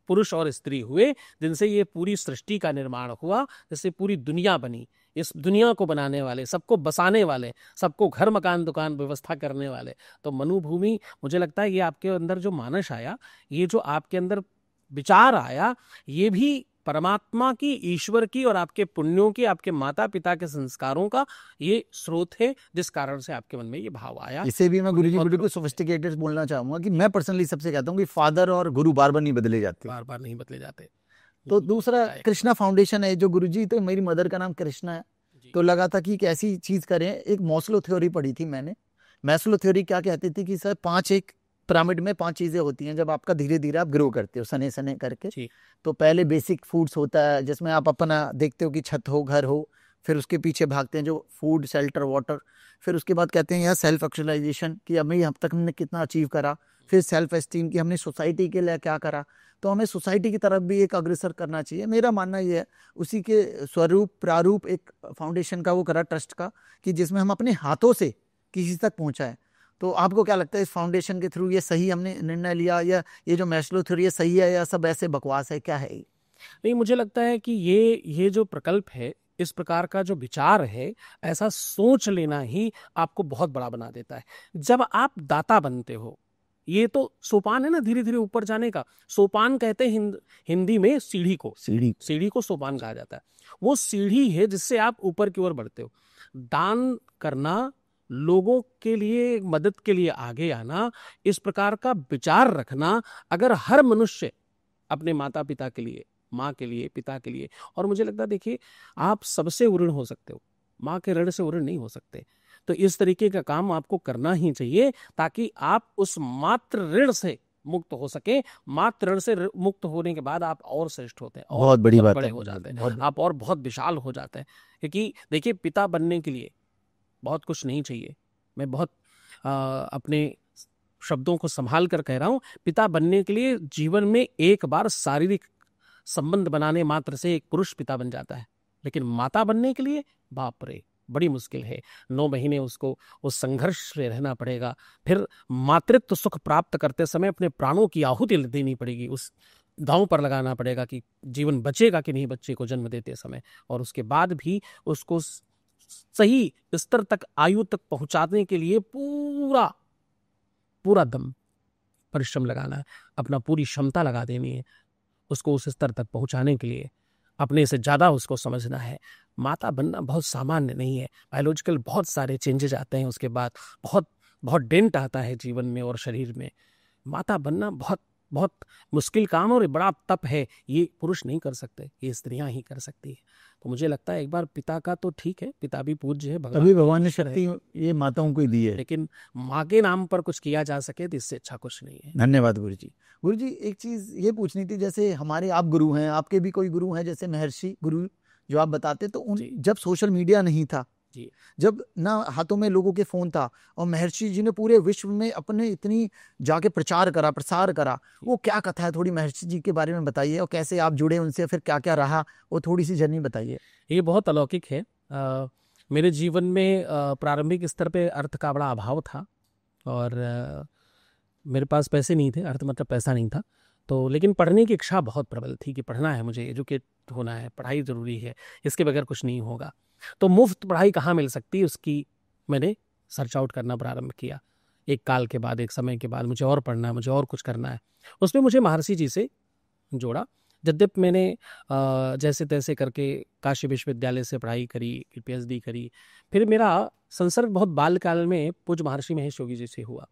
S2: पुरुष और स्त्री हुए, जिनसे ये पूरी सृष्टि का निर्माण हुआ, जिससे पूरी दुनिया बनी। इस दुनिया को बनाने वाले, सबको बसाने वाले, सबको घर मकान दुकान व्यवस्था करने वाले। तो मनु भूमि, मुझे लगता है ये आपके अंदर जो मानस आया, ये जो आपके अंदर विचार आया, ये भी परमात्मा की, ईश्वर की और आपके पुण्यों की, आपके माता पिता के संस्कारों का ये स्रोत है, जिस कारण से आपके मन में ये भाव आया।
S1: इसे भी मैं गुरुजी बिल्कुल सोफिस्टिकेटेड बोलना चाहूंगा कि मैं पर्सनली सबसे कहता हूँ कि फादर और गुरु बार बार नहीं बदले जाते। तो दूसरा कृष्णा फाउंडेशन है जो गुरुजी, तो मेरी मदर का नाम कृष्णा है, तो लगा था कि एक ऐसी चीज करें। एक मॉस्लो थ्योरी पढ़ी थी मैंने। मैस्लो थ्योरी क्या कहती थी कि सर 5 एक पिरामिड में 5 चीजें होती हैं। जब आपका धीरे धीरे आप ग्रो करते हो सने सने करके, तो पहले बेसिक फूड्स होता है, जिसमें आप अपना देखते हो कि छत हो, घर हो, फिर उसके पीछे भागते हैं जो फूड, शेल्टर, वाटर। फिर उसके बाद कहते हैं यार सेल्फ एक्चुअलाइजेशन, कि हमें अब तक हमने कितना अचीव करा। फिर सेल्फ एस्टीम, कि हमने सोसाइटी के लिए क्या करा। तो हमें सोसाइटी की तरफ भी एक अग्रसर करना चाहिए। मेरा मानना ये है, उसी के स्वरूप प्रारूप एक फाउंडेशन का वो करा, ट्रस्ट का, कि जिसमें हम अपने हाथों से किसी तक पहुंचाए। तो आपको क्या लगता है इस फाउंडेशन के थ्रू ये सही हमने निर्णय लिया, या ये जो मैस्लो थ्योरी सही है, या सब ऐसे बकवास है, क्या है?
S2: नहीं, मुझे लगता है कि ये जो प्रकल्प है इस प्रकार का जो विचार है, ऐसा सोच लेना ही आपको बहुत बड़ा बना देता है। जब आप दाता बनते हो, ये तो सोपान है ना धीरे धीरे ऊपर जाने का। सोपान कहते हैं हिंदी में सीढ़ी को, सीढ़ी को सोपान कहा जाता है। वो सीढ़ी है जिससे आप ऊपर की ओर बढ़ते हो। दान करना, लोगों के लिए मदद के लिए आगे आना, इस प्रकार का विचार रखना, अगर हर मनुष्य अपने माता पिता के लिए, माँ के लिए, पिता के लिए, और मुझे लगता है देखिए आप सबसे ऋण हो सकते हो, माँ के ऋण से ऋण नहीं हो सकते। तो इस तरीके का काम आपको करना ही चाहिए ताकि आप उस मात्र ऋण से मुक्त हो सके। मात्र ऋण से मुक्त होने के बाद आप और श्रेष्ठ होते हैं, और
S1: बहुत बड़ी बात
S2: बड़े
S1: है,
S2: हो जाते हैं,
S1: बहुत
S2: आप और बहुत विशाल हो जाते हैं। क्योंकि देखिए पिता बनने के लिए बहुत कुछ नहीं चाहिए। मैं बहुत अपने शब्दों को संभाल कर कह रहा हूँ। पिता बनने के लिए जीवन में एक बार शारीरिक संबंध बनाने मात्र से एक पुरुष पिता बन जाता है, लेकिन माता बनने के लिए बाप रे बड़ी मुश्किल है। 9 महीने उसको उस संघर्ष में रहना पड़ेगा। फिर मातृत्व सुख प्राप्त करते समय अपने प्राणों की आहुति देनी पड़ेगी, उस दांव पर लगाना पड़ेगा कि जीवन बचेगा कि नहीं बच्चे को जन्म देते समय। और उसके बाद भी उसको सही स्तर तक, आयु तक पहुंचाने के लिए पूरा पूरा दम परिश्रम लगाना है, अपना पूरी क्षमता लगा देनी है उसको उस स्तर तक पहुंचाने के लिए। अपने से ज़्यादा उसको समझना है। माता बनना बहुत सामान्य नहीं है। बायोलॉजिकल बहुत सारे चेंजेज आते हैं, उसके बाद बहुत बहुत डेंट आता है जीवन में और शरीर में। माता बनना बहुत बहुत मुश्किल काम और बड़ा तप है। ये पुरुष नहीं कर सकते, ये स्त्रियां ही कर सकती है। तो मुझे लगता है एक बार पिता का तो ठीक है, पिता भी पूज्य है,
S1: अभी भगवान ने शक्ति ये माताओं को ही दी है,
S2: लेकिन माँ के नाम पर कुछ किया जा सके तो इससे अच्छा कुछ नहीं है।
S1: धन्यवाद गुरु जी। गुरु जी एक चीज ये पूछनी थी, जैसे हमारे आप गुरु हैं, आपके भी कोई गुरु हैं जैसे महर्षि गुरु जो आप बताते, तो उन जब सोशल मीडिया नहीं था, जब ना हाथों में लोगों के फोन था, और महर्षि जी ने पूरे विश्व में अपने इतनी जाके प्रचार करा, प्रसार करा, वो क्या कथा है? थोड़ी महर्षि जी के बारे में बताइए, और कैसे आप जुड़े उनसे, फिर क्या क्या रहा, वो थोड़ी सी जर्नी बताइए।
S2: ये बहुत अलौकिक है। मेरे जीवन में प्रारंभिक स्तर पे अर्थ का बड़ा अभाव था, और मेरे पास पैसे नहीं थे, अर्थ मतलब पैसा नहीं था। तो लेकिन पढ़ने की इच्छा बहुत प्रबल थी कि पढ़ना है, मुझे एजुकेट होना है, पढ़ाई ज़रूरी है, इसके बगैर कुछ नहीं होगा। तो मुफ्त पढ़ाई कहाँ मिल सकती, उसकी मैंने सर्च आउट करना प्रारंभ किया। एक काल के बाद, एक समय के बाद मुझे और पढ़ना है, मुझे और कुछ करना है। उसमें मुझे महर्षि जी से जोड़ा। यद्यपि मैंने जैसे तैसे करके काशी विश्वविद्यालय से पढ़ाई करी, PhD करी। फिर मेरा संसर्ग बहुत बालकाल में पूज्य महर्षि महेश योगी जी से हुआ।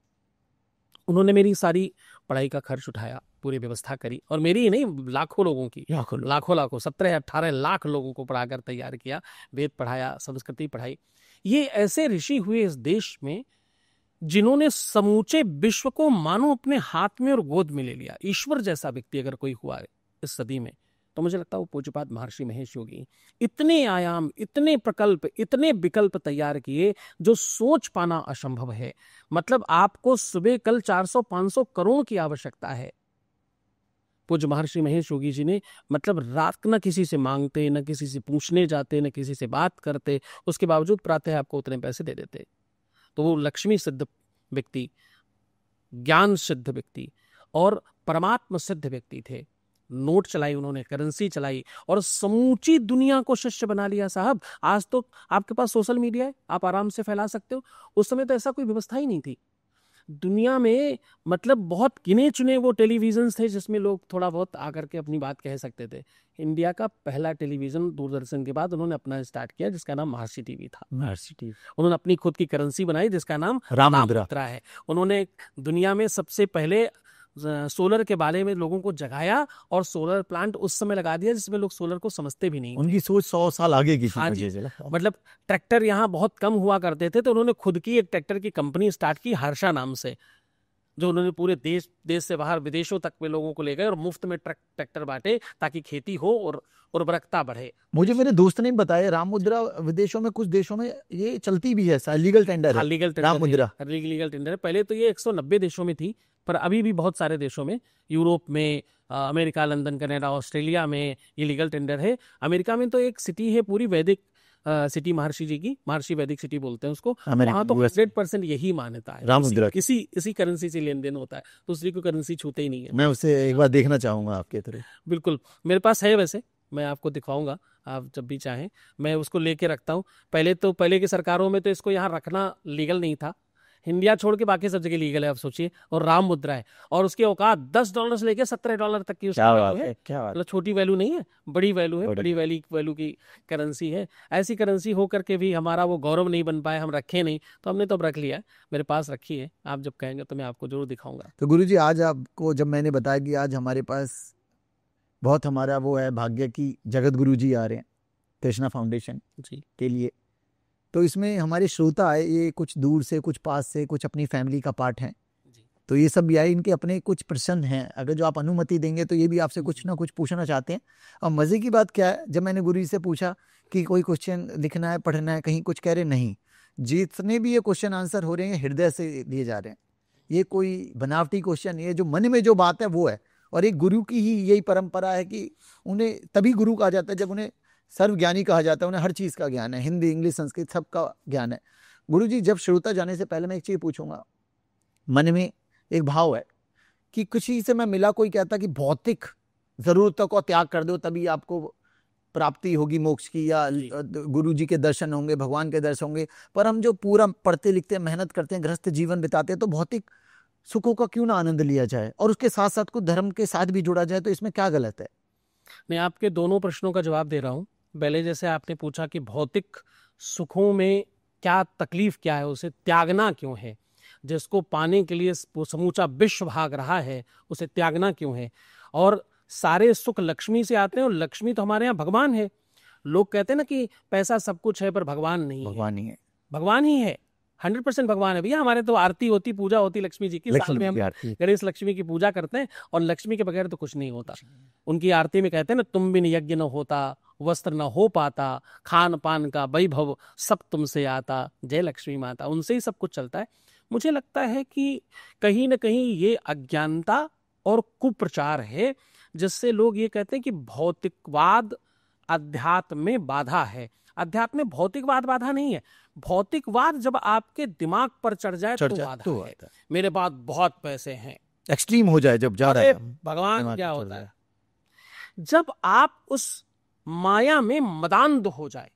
S2: उन्होंने मेरी सारी पढ़ाई का खर्च उठाया, पूरी व्यवस्था करी, और मेरी ही नहीं लाखों लोगों की, लाखों 17-18 लाख लोगों को पढ़ाकर तैयार किया। वेद पढ़ाया, संस्कृति पढ़ाई। ये ऐसे ऋषि हुए इस देश में जिन्होंने समूचे विश्व को मानो अपने हाथ में और गोद में ले लिया। ईश्वर जैसा व्यक्ति अगर कोई हुआ है इस सदी में, तो मुझे लगता है वो पूज्यपाद महर्षि महेश योगी। इतने आयाम, इतने प्रकल्प, इतने विकल्प तैयार किए जो सोच पाना असंभव है। मतलब आपको सुबह कल 400-500 करोड़ की आवश्यकता है, पूज्य महर्षि महेश योगी जी ने मतलब रात न किसी से मांगते, न किसी से पूछने जाते, न किसी से बात करते, उसके बावजूद प्रातः आपको उतने पैसे दे देते। तो वो लक्ष्मी सिद्ध व्यक्ति, ज्ञान सिद्ध व्यक्ति और परमात्मा सिद्ध व्यक्ति थे। नोट चलाई उन्होंने, करेंसी चलाई, और समूची दुनिया को शिष्य बना लिया। साहब आज तो आपके पास सोशल मीडिया है, आप आराम से फैला सकते हो। उस समय तो ऐसा कोई व्यवस्था ही नहीं थी दुनिया में। मतलब बहुत गिने चुने वो टेलीविजन थे जिसमें लोग थोड़ा बहुत आकर के अपनी बात कह सकते थे। इंडिया का पहला टेलीविजन दूरदर्शन के बाद उन्होंने अपना स्टार्ट किया, जिसका नाम महर्षि टीवी था। महर्षि टीवी। उन्होंने अपनी खुद की करेंसी बनाई जिसका नाम राममुद्रा है। उन्होंने दुनिया में सबसे पहले सोलर के बारे में लोगों को जगाया, और सोलर प्लांट उस समय लगा दिया जिसमें लोग सोलर को समझते भी नहीं।
S1: उनकी सोच 100 साल आगे की।
S2: हाँ जी, मतलब ट्रैक्टर यहाँ बहुत कम हुआ करते थे, तो उन्होंने खुद की एक ट्रैक्टर की कंपनी स्टार्ट की हर्षा नाम से, जो उन्होंने पूरे देश से बाहर विदेशों तक में लोगों को ले गए और मुफ्त में ट्रैक्टर बांटे ताकि खेती हो और उर्वरकता बढ़े।
S1: मुझे मेरे दोस्त ने बताया राममुद्रा विदेशों में, कुछ देशों में ये चलती भी है, लीगल टेंडर है।
S2: लीगल
S1: राममुद्रा
S2: लीगल टेंडर है। पहले तो ये 190 देशों में थी, पर अभी भी बहुत सारे देशों में, यूरोप में, अमेरिका, लंदन, कनाडा, ऑस्ट्रेलिया में ये लीगल टेंडर है। अमेरिका में तो एक सिटी है पूरी वैदिक सिटी महर्षि जी की, महर्षि वैदिक सिटी बोलते हैं उसको। वहाँ तो 100% यही मान्यता है,
S1: राममुद्रा
S2: इसी करेंसी से लेन देन होता है, दूसरी कोई करेंसी छूते ही नहीं है।
S1: मैं उसे एक बार देखना चाहूंगा आपके थ्रू।
S2: बिल्कुल, मेरे पास है वैसे, मैं आपको दिखाऊंगा, आप जब भी चाहें मैं उसको लेके रखता हूँ। पहले की सरकारों में तो इसको यहाँ रखना लीगल नहीं था, इंडिया छोड़ के बाकी सब जगह लीगल है, आप सोचिए। और राम मुद्रा है, और उसकी औकात $10 से लेके $17 तक की उसकी वैल्यू है।
S4: क्या बात
S2: मतलब छोटी वैल्यू नहीं है, बड़ी वैल्यू है,
S4: बड़ी
S2: बड़ी वैल्यू की करेंसी है। ऐसी करेंसी हो करके भी हमारा वो गौरव नहीं बन पाया, हम रखे नहीं, तो हमने तो अब रख लिया है, मेरे पास रखी है। आप जब कहेंगे तो मैं आपको जरूर दिखाऊंगा।
S1: तो गुरुजी आज आपको जब मैंने बताया कि आज हमारे पास बहुत हमारा वो है भाग्य की जगत गुरु जी आ रहे हैं कृष्णा फाउंडेशन
S2: जी
S1: के लिए, तो इसमें हमारे श्रोता आए, ये कुछ दूर से, कुछ पास से, कुछ अपनी फैमिली का पार्ट हैं,
S2: जी
S1: तो ये सब भी आए, इनके अपने कुछ प्रश्न हैं, अगर जो आप अनुमति देंगे तो ये भी आपसे कुछ ना कुछ पूछना चाहते हैं। और मज़े की बात क्या है, जब मैंने गुरु जी से पूछा कि कोई क्वेश्चन लिखना है, पढ़ना है, कहीं कुछ कह रहे नहीं, जितने भी ये क्वेश्चन आंसर हो रहे हैं हृदय से लिए जा रहे हैं, ये कोई बनावटी क्वेश्चन, ये जो मन में जो बात है वो है। और एक गुरु की ही यही परंपरा है कि उन्हें तभी गुरु कहा जाता है जब उन्हें सर्वज्ञानी कहा जाता है, उन्हें हर चीज़ का ज्ञान है, हिंदी, इंग्लिश, संस्कृत सबका ज्ञान है। गुरु जी, जब श्रोता जाने से पहले मैं एक चीज़ पूछूंगा, मन में एक भाव है कि किसी से मैं मिला, कोई कहता कि भौतिक ज़रूरतों को त्याग कर दो तभी आपको प्राप्ति होगी मोक्ष की, या गुरु जी के दर्शन होंगे, भगवान के दर्शन होंगे। पर हम जो पूरा पढ़ते लिखते हैं, मेहनत करते हैं, गृहस्थ जीवन बिताते हैं, तो भौतिक सुखों का क्यों ना आनंद लिया जाए और उसके साथ साथ कुछ धर्म के साथ भी जुड़ा जाए, तो इसमें क्या गलत है?
S2: मैं आपके दोनों प्रश्नों का जवाब दे रहा हूँ। पहले जैसे आपने पूछा कि भौतिक सुखों में क्या तकलीफ क्या है, उसे त्यागना क्यों है, जिसको पाने के लिए वो समूचा विश्व भाग रहा है उसे त्यागना क्यों है। और सारे सुख लक्ष्मी से आते हैं, और लक्ष्मी तो हमारे यहाँ भगवान है। लोग कहते हैं ना कि पैसा सब कुछ है पर भगवान नहीं है।
S1: भगवान ही है,
S2: भगवान ही है, 100% भगवान है भैया। हमारे तो आरती होती, पूजा होती लक्ष्मी जी की, साल में हम गणेश लक्ष्मी की पूजा करते हैं, और लक्ष्मी के बगैर तो कुछ नहीं होता। उनकी आरती में कहते हैं ना, तुम बिन यज्ञ न होता, वस्त्र न हो पाता, खान पान का वैभव सब तुमसे आता, जय लक्ष्मी माता। उनसे ही सब कुछ चलता है। मुझे लगता है कि कहीं ना कहीं ये अज्ञानता और कुप्रचार है, जिससे लोग ये कहते हैं कि भौतिकवाद अध्यात्म में बाधा है। अध्यात्म में भौतिकवाद बाधा नहीं है। भौतिकवाद जब आपके दिमाग पर चढ़ जाए तो बाधा है। मेरे पास बहुत पैसे हैं,
S1: एक्सट्रीम हो जाए जब जा रहा है,
S2: भगवान क्या होता है, जब आप उस माया में मदान्ध हो जाए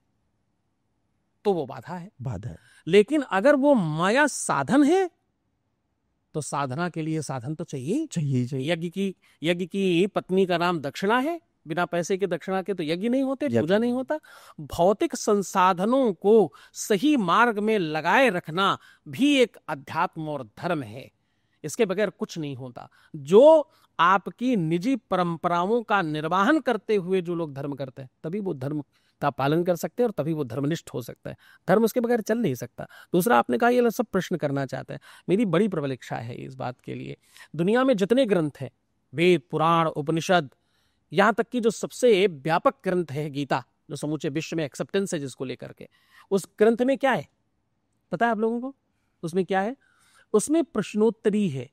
S2: तो वो बाधा है,
S1: बाधा है।
S2: लेकिन अगर वो माया साधन है तो साधना के लिए साधन तो चाहिए। यज्ञ की पत्नी का नाम दक्षिणा है, बिना पैसे के दक्षिणा के तो यज्ञ नहीं होते, पूजा नहीं होता। भौतिक संसाधनों को सही मार्ग में लगाए रखना भी एक अध्यात्म और धर्म है, इसके बगैर कुछ नहीं होता। जो आपकी निजी परंपराओं का निर्वाहन करते हुए जो लोग धर्म करते हैं, तभी वो धर्म का पालन कर सकते हैं और तभी वो धर्मनिष्ठ हो सकता है। धर्म उसके बगैर चल नहीं सकता। दूसरा, आपने कहा ये सब प्रश्न करना चाहते हैं, मेरी बड़ी प्रबल इच्छा है इस बात के लिए। दुनिया में जितने ग्रंथ हैं, वेद, पुराण, उपनिषद, यहाँ तक कि जो सबसे व्यापक ग्रंथ है गीता, जो समूचे विश्व में एक्सेप्टेंस है जिसको लेकर के, उस ग्रंथ में क्या है पता है आप लोगों को? उसमें क्या है? उसमें प्रश्नोत्तरी है।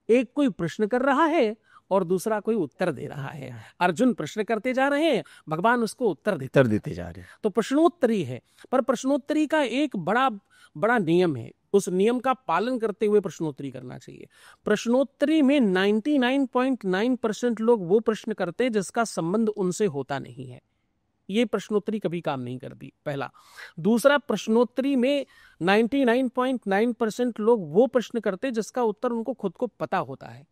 S2: एक कोई प्रश्न कर रहा है और दूसरा कोई उत्तर दे रहा है। अर्जुन प्रश्न करते जा रहे हैं, भगवान उसको उत्तर देते जा रहे हैं। तो प्रश्नोत्तरी है, पर प्रश्नोत्तरी का एक बड़ा नियम है। उस नियम का पालन करते हुए प्रश्नोत्तरी करना चाहिए। प्रश्नोत्तरी में 99.9% लोग वो प्रश्न करते हैं जिसका संबंध उनसे होता नहीं है। ये प्रश्नोत्तरी कभी काम नहीं करती, पहला। दूसरा, प्रश्नोत्तरी में 99.9% लोग वो प्रश्न करते हैं जिसका उत्तर उनको खुद को पता होता है,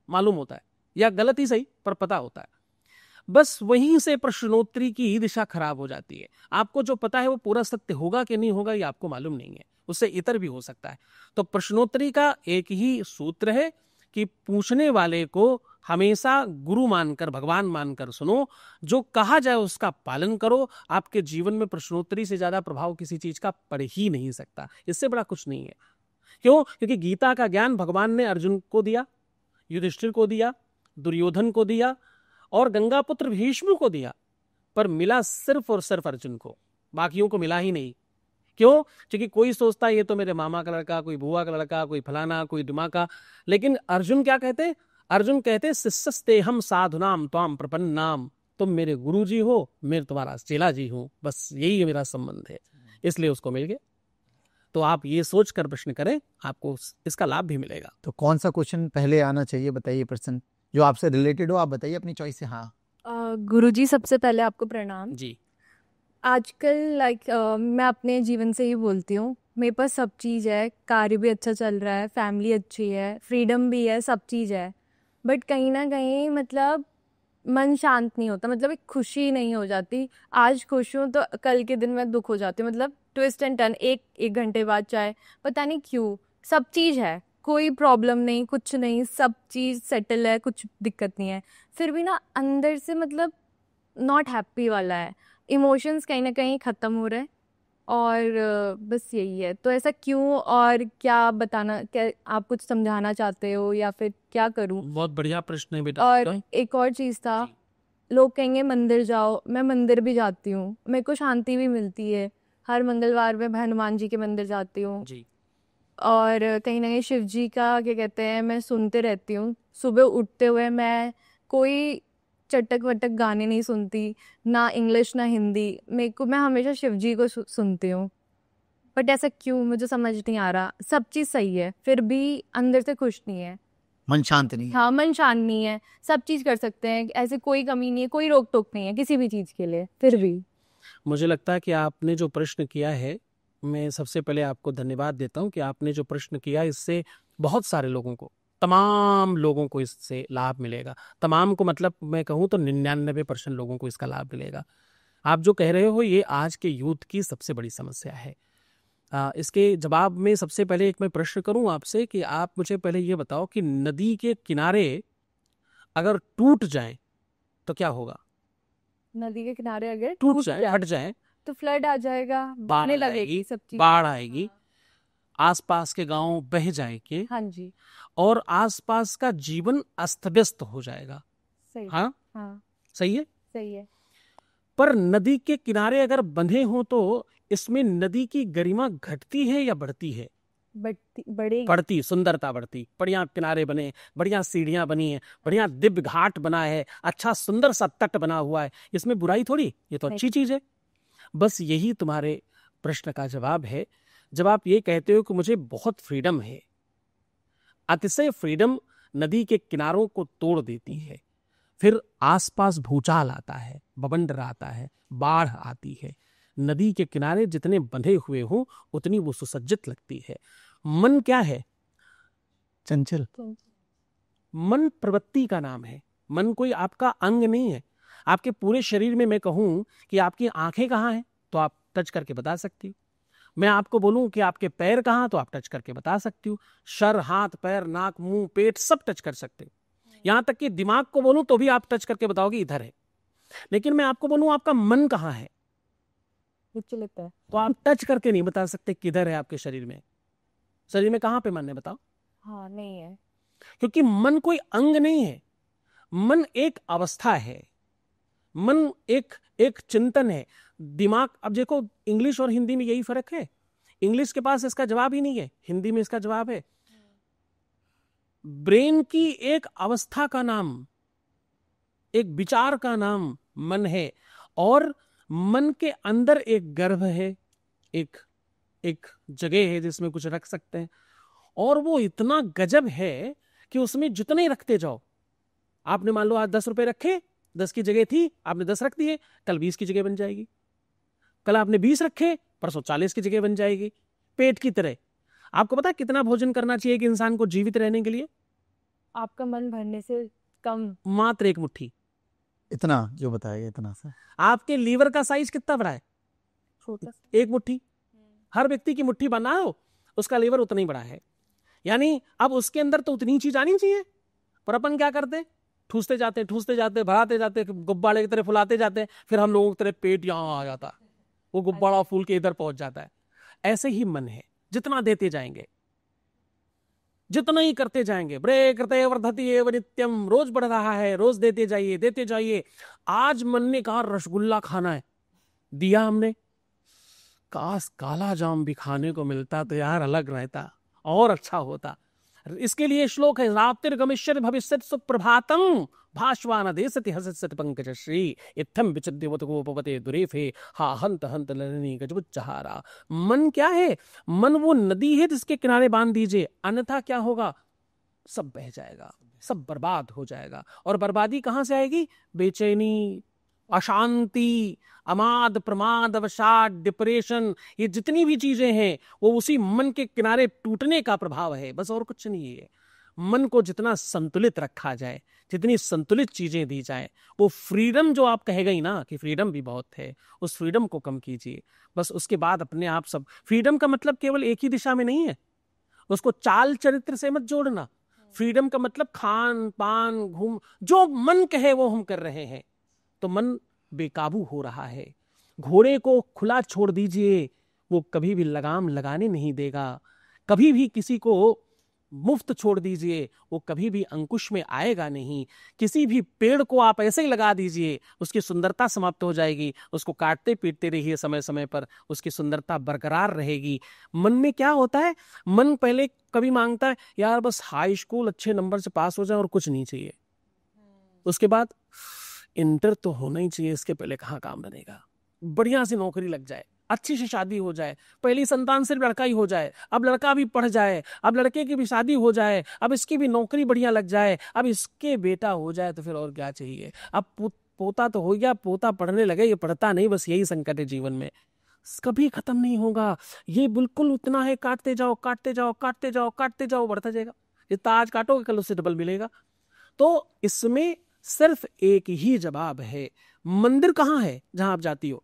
S2: मालूम होता है, या गलत ही सही पर पता होता है। बस वहीं से प्रश्नोत्तरी की दिशा खराब हो जाती है। आपको जो पता है वो पूरा सत्य होगा कि नहीं होगा ये आपको मालूम नहीं है, उससे इतर भी हो सकता है। तो प्रश्नोत्तरी का एक ही सूत्र है कि पूछने वाले को हमेशा गुरु मानकर, भगवान मानकर सुनो, जो कहा जाए उसका पालन करो। आपके जीवन में प्रश्नोत्तरी से ज्यादा प्रभाव किसी चीज का पड़ ही नहीं सकता, इससे बड़ा कुछ नहीं है। क्यों? क्योंकि गीता का ज्ञान भगवान ने अर्जुन को दिया, युधिष्ठिर को दिया, दुर्योधन को दिया और गंगापुत्र भीष्म को दिया, पर मिला सिर्फ और सिर्फ अर्जुन को, बाकियों को मिला ही नहीं। क्यों? क्योंकि कोई सोचता है ये तो मेरे मामा का लड़का, कोई बुआ का लड़का, कोई फलाना, कोई दुमा का। लेकिन अर्जुन क्या कहते? अर्जुन कहते शिष्यस्ते हम साधुनाम त्वाम प्रपन्नाम, तुम मेरे गुरु जी हो, मैं तुम्हारा चेला जी हूं, बस यही मेरा संबंध है, इसलिए उसको मिल गया। तो आप ये सोच कर प्रश्न करें, आपको इसका लाभ भी मिलेगा।
S1: तो कौन सा क्वेश्चन पहले आना चाहिए बताइए? प्रश्न जो आपसे रिलेटेड हो आप बताइए अपनी चॉइस से। हाँ,
S5: गुरुजी, सबसे पहले आपको प्रणाम।
S2: जी।
S5: आजकल मैं अपने जीवन से ही बोलती हूँ, मेरे पास सब चीज़ है, कार्य भी अच्छा चल रहा है, फैमिली अच्छी है, फ्रीडम भी है, सब चीज़ है, बट कहीं ना कहीं मतलब मन शांत नहीं होता, मतलब एक खुशी नहीं हो जाती। आज खुश हूँ तो कल के दिन मैं दुख हो जाती हूँ, मतलब ट्विस्ट एंड टर्न, एक घंटे बाद चाहे, पता नहीं क्यों। सब चीज़ है, कोई प्रॉब्लम नहीं, कुछ नहीं, सब चीज़ सेटल है, कुछ दिक्कत नहीं है, फिर भी ना अंदर से मतलब नॉट हैप्पी वाला है, इमोशंस कहीं ना कहीं ख़त्म हो रहे हैं। और बस यही है। तो ऐसा क्यों, और क्या बताना, क्या आप कुछ समझाना चाहते हो या फिर क्या करूं?
S2: बहुत बढ़िया प्रश्न है बेटा।
S5: और एक और चीज़ था, लोग कहेंगे मंदिर जाओ, मैं मंदिर भी जाती हूँ, मेरे को शांति भी मिलती है, हर मंगलवार में मैं हनुमान जी के मंदिर जाती हूँ।
S2: जी।
S5: और कहीं ना कहीं शिव जी का क्या कहते हैं मैं सुनते रहती हूँ। सुबह उठते हुए मैं कोई चटक वटक गाने नहीं सुनती, ना इंग्लिश ना हिंदी, मैं हमेशा शिव जी को सुनती हूँ। बट ऐसा क्यों, मुझे समझ नहीं आ रहा। सब चीज़ सही है, फिर भी अंदर से खुश नहीं है,
S1: मन शांत नहीं है।
S5: हाँ मन शांत नहीं है। सब चीज़ कर सकते हैं, ऐसे कोई कमी नहीं है, कोई रोक टोक नहीं है किसी भी चीज़ के लिए, फिर भी।
S2: मुझे लगता है कि आपने जो प्रश्न किया है, मैं सबसे पहले आपको धन्यवाद देता हूं कि आपने जो प्रश्न किया, इससे बहुत सारे लोगों को, तमाम लोगों को इससे लाभ मिलेगा। तमाम को मतलब मैं कहूं तो 99% लोगों को इसका लाभ मिलेगा। आप जो कह रहे हो, ये आज के यूथ की सबसे बड़ी समस्या है। इसके जवाब में सबसे पहले एक मैं प्रश्न करूं आपसे कि आप मुझे पहले ये बताओ कि नदी के किनारे अगर टूट जाएं तो क्या होगा?
S5: नदी के किनारे अगर
S2: टूट जाए, हट जाए,
S5: तो फ्लड आ जाएगा,
S2: बाढ़
S5: बहने
S2: आएगी,
S5: लगेगी सब चीज़।
S2: बाढ़ आएगी, आसपास के गांव बह जाएंगे
S5: हाँ जी,
S2: और आसपास का जीवन अस्त व्यस्त हो जाएगा।
S5: सही।
S2: हाँ,
S5: हाँ
S2: सही है।
S5: सही है।
S2: पर नदी के किनारे अगर बंधे हों तो इसमें नदी की गरिमा घटती है या बढ़ती है? बढ़ती, सुंदरता बढ़ती। बढ़िया किनारे बने, बढ़िया सीढ़ियां बनी है, बढ़िया दिव्य घाट बना है, अच्छा सुंदर सा तट बना हुआ है, इसमें बुराई थोड़ी, ये तो अच्छी चीज है। बस यही तुम्हारे प्रश्न का जवाब है। जब आप ये कहते हो कि मुझे बहुत फ्रीडम है, अतिशय फ्रीडम नदी के किनारों को तोड़ देती है, फिर आसपास भूचाल आता है, बवंडर आता है, बाढ़ आती है। नदी के किनारे जितने बंधे हुए हों उतनी वो सुसज्जित लगती है। मन क्या है?
S1: चंचल।
S2: मन प्रवृत्ति का नाम है। मन कोई आपका अंग नहीं है। आपके पूरे शरीर में मैं कहूं कि आपकी आंखें कहाँ हैं तो आप टच करके बता सकती हो। मैं आपको बोलूं कि आपके पैर कहाँ, तो आप टच करके बता सकती हो। सर, हाथ, पैर, नाक, मुंह, पेट सब टच कर सकते हो। यहां तक कि दिमाग को बोलूं तो भी आप टच करके बताओगे इधर है। लेकिन मैं आपको बोलूं आपका मन कहाँ है,
S5: विचलित है,
S2: तो आप टच करके नहीं बता सकते किधर है आपके शरीर में। शरीर में कहाँ पे मन है बताओ?
S5: हाँ नहीं है।
S2: क्योंकि मन कोई अंग नहीं है, मन एक अवस्था है, मन एक एक चिंतन है। दिमाग, अब देखो इंग्लिश और हिंदी में यही फर्क है। इंग्लिश के पास इसका जवाब ही नहीं है, हिंदी में इसका जवाब है। ब्रेन की एक अवस्था का नाम, एक विचार का नाम मन है, और मन के अंदर एक गर्भ है, एक एक जगह है जिसमें कुछ रख सकते हैं, और वो इतना गजब है कि उसमें जितने रखते जाओ। आपने मान लो आज 10 रुपए रखे, 10 की जगह थी, आपने 10 रख दिए, कल 20 की जगह बन जाएगी। कल आपने 20 रखे, परसों 40 की जगह बन जाएगी। पेट की तरह आपको पता है कितना भोजन करना चाहिए कि इंसान को जीवित रहने के लिए?
S5: आपका मन भरने से कम,
S2: मात्र 1 मुट्ठी।
S1: इतना जो बताया गया, इतना सा।
S2: आपके लीवर का साइज कितना बड़ा है?
S5: छोटा सा।
S2: 1 मुट्ठी। हर व्यक्ति की मुट्ठी बनाओ, उसका लीवर उतना ही बड़ा है। यानी अब उसके अंदर तो उतनी चीज आनी चाहिए, पर अपन क्या करते? ठूसते जाते, भराते जाते, गुब्बारे की तरह फुलाते जाते, फिर हम लोगों की तरह पेट यहां आ जाता, वो गुब्बारा फूल के इधर पहुंच जाता है। ऐसे ही मन है, जितना देते जाएंगे, जितना ही करते जाएंगे, ब्रे करते वर्धति एव नित्यम, रोज बढ़ रहा है, रोज देते जाइए, देते जाइए। आज मन ने कहा रसगुल्ला खाना है, दिया हमने। काश काला जाम भी खाने को मिलता तो यार अलग रहता, और अच्छा होता। इसके लिए श्लोक है, रात्रिर्गमिष्यति भविष्यति सुप्रभातम् भास्वान देशति हसति पंकजश्री इत्थम विचिद्यवतकोपवते दुरेफे हा हंत हंत ललनी गजबुच्चहारा। मन क्या है? मन वो नदी है जिसके किनारे बांध दीजिए, अन्यथा क्या होगा? सब बह जाएगा, सब बर्बाद हो जाएगा। और बर्बादी कहाँ से आएगी? बेचैनी, अशांति, अमाद, प्रमाद, अवसाद, डिप्रेशन, ये जितनी भी चीजें हैं वो उसी मन के किनारे टूटने का प्रभाव है, बस और कुछ नहीं है। मन को जितना संतुलित रखा जाए, जितनी संतुलित चीजें दी जाए, वो फ्रीडम जो आप कहेगा ही ना कि फ्रीडम भी बहुत है, उस फ्रीडम को कम कीजिए। बस उसके बाद अपने आप सब। फ्रीडम का मतलब केवल एक ही दिशा में नहीं है, उसको चाल चरित्र से मत जोड़ना। फ्रीडम का मतलब खान पान घूम, जो मन कहे वो हम कर रहे हैं, तो मन बेकाबू हो रहा है। घोड़े को खुला छोड़ दीजिए, वो कभी भी लगाम लगाने नहीं देगा। कभी भी किसी को मुफ्त छोड़ दीजिए, वो कभी भी अंकुश में आएगा नहीं। किसी भी पेड़ को आप ऐसे ही लगा दीजिए, उसकी सुंदरता समाप्त हो जाएगी। उसको काटते पीटते रहिए समय समय पर, उसकी सुंदरता बरकरार रहेगी। मन में क्या होता है? मन पहले कभी मांगता है यार बस हाई स्कूल अच्छे नंबर से पास हो जाए और कुछ नहीं चाहिए। उसके बाद इंटर तो होना ही चाहिए, इसके पहले कहाँ काम बनेगा। बढ़िया सी नौकरी लग जाए, अच्छी सी शादी हो जाए, पहली संतान सिर्फ लड़का ही हो जाए, अब लड़का भी पढ़ जाए, अब लड़के की भी शादी हो जाए, अब इसकी भी नौकरी बढ़िया लग जाए, अब इसके बेटा हो जाए, तो फिर और क्या चाहिए। अब पोता तो हो गया, पोता पढ़ने लगे, ये पढ़ता नहीं, बस यही संकट है जीवन में, कभी खत्म नहीं होगा। ये बिल्कुल उतना है, काटते जाओ काटते जाओ काटते जाओ काटते जाओ, बढ़ता जाएगा। जितना आज काटोगे कल उससे डबल मिलेगा। तो इसमें सिर्फ एक ही जवाब है। मंदिर कहाँ है जहां आप जाती हो?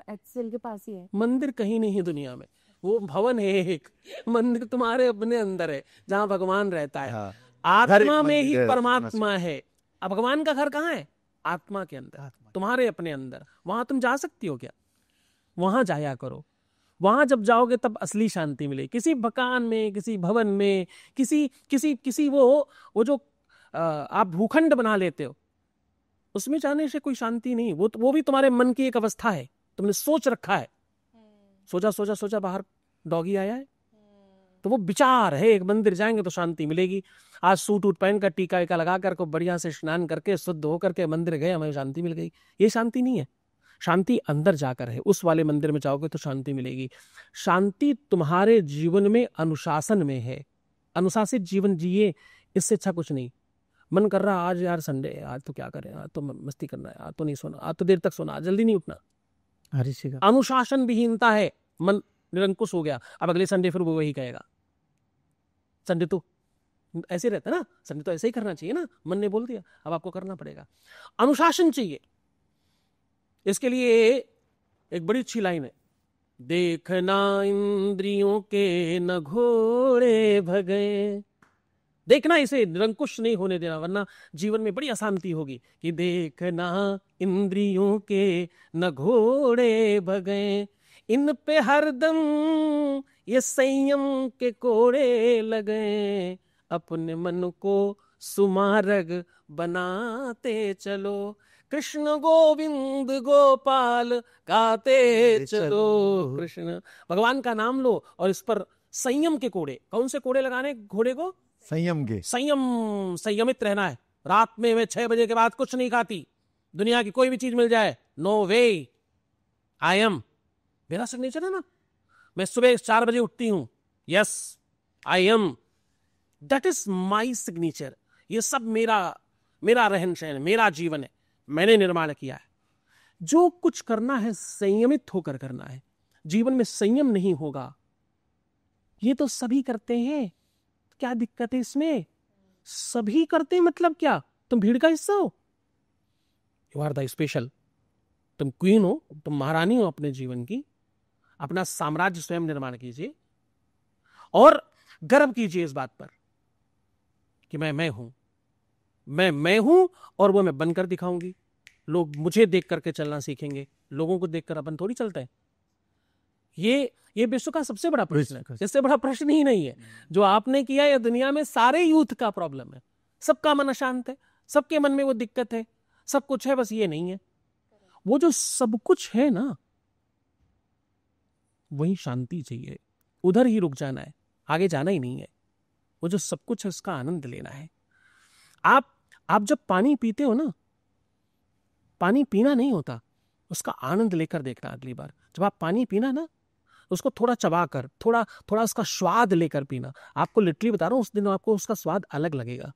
S5: एक्सेल के पास ही है।
S2: मंदिर कहीं नहीं है दुनिया में, वो भवन है एक। मंदिर तुम्हारे अपने अंदर है, जहां भगवान रहता है।
S4: हाँ।
S2: आत्मा में ही परमात्मा है। अब भगवान का घर कहाँ है? आत्मा के अंदर, तुम्हारे अपने अंदर। वहां तुम जा सकती हो क्या? वहां जाया करो। वहां जब जाओगे तब असली शांति मिलेगी। किसी मकान में, किसी भवन में, किसी किसी किसी वो जो आप भूखंड बना लेते हो, उसमें जाने से कोई शांति नहीं। वो भी तुम्हारे मन की एक अवस्था है, तुमने सोच रखा है। सोचा सोचा सोचा बाहर डॉगी आया है, तो वो विचार है। एक मंदिर जाएंगे तो शांति मिलेगी। आज सूट उट पहन कर, टीका वीका लगा कर को बढ़िया से स्नान करके शुद्ध होकर के मंदिर गए, हमें शांति मिल गई। ये शांति नहीं है। शांति अंदर जाकर है। उस वाले मंदिर में जाओगे तो शांति मिलेगी। शांति तुम्हारे जीवन में अनुशासन में है। अनुशासित जीवन जिए, इससे अच्छा कुछ नहीं। मन कर रहा आज यार संडे है, आज तो क्या करें, आज तो मस्ती करना है, आज तो नहीं सोना, आज तो देर तक सोना, जल्दी नहीं उठना। अनुशासन विहीनता है, मन निरंकुश हो गया। अब अगले संडे फिर वो वही कहेगा। संडे तो ऐसे रहता है ना, संडे तो ऐसे ही करना चाहिए ना, मन ने बोल दिया, अब आपको करना पड़ेगा। अनुशासन चाहिए। इसके लिए एक बड़ी अच्छी लाइन है, देखना इंद्रियों के न घोड़े भगे। देखना, इसे निरंकुश नहीं होने देना, वरना जीवन में बड़ी अशांति होगी। कि देखना इंद्रियों के न घोड़े भगे, इन पे हरदम ये संयम के कोड़े लगे, अपने मन को सुमार्ग बनाते चलो, कृष्ण गोविंद गोपाल गाते चलो। कृष्ण, भगवान का नाम लो और इस पर संयम के कोड़े। कौन से कोड़े लगाने घोड़े को?
S4: संयम के।
S2: संयमित रहना है। रात में मैं 6 बजे के बाद कुछ नहीं खाती। दुनिया की कोई भी चीज मिल जाए, नो वे। आई एम, मेरा सिग्नेचर है ना। मैं सुबह 4 बजे उठती हूं, yes I am, that is my signature. ये सब मेरा रहन सहन, मेरा जीवन है, मैंने निर्माण किया है। जो कुछ करना है संयमित होकर करना है। जीवन में संयम नहीं होगा, ये तो सभी करते हैं, क्या दिक्कत है इसमें? सभी करते हैं मतलब क्या? तुम भीड़ का हिस्सा हो? You are the special. तुम क्वीन हो, तुम महारानी हो अपने जीवन की। अपना साम्राज्य स्वयं निर्माण कीजिए और गर्व कीजिए इस बात पर कि मैं हूं, मैं हूं और वो मैं बनकर दिखाऊंगी। लोग मुझे देख करके चलना सीखेंगे, लोगों को देखकर अपन थोड़ी चलते हैं। ये विश्व का सबसे बड़ा प्रश्न है, इससे बड़ा प्रश्न ही नहीं है। जो आपने किया, यह दुनिया में सारे यूथ का प्रॉब्लम है। सबका मन अशांत है, सबके मन में वो दिक्कत है, सब कुछ है, बस ये नहीं है। वो जो सब कुछ है ना, वही शांति चाहिए, उधर ही रुक जाना है, आगे जाना ही नहीं है। वो जो सब कुछ है उसका आनंद लेना है। आप जब पानी पीते हो ना, पानी पीना नहीं होता, उसका आनंद लेकर देखना। अगली बार जब आप पानी पीना ना, उसको थोड़ा चबा कर, थोड़ा थोड़ा उसका स्वाद लेकर पीना। आपको लिटरली बता रहा हूँ, उस दिन आपको उसका स्वाद अलग लगेगा।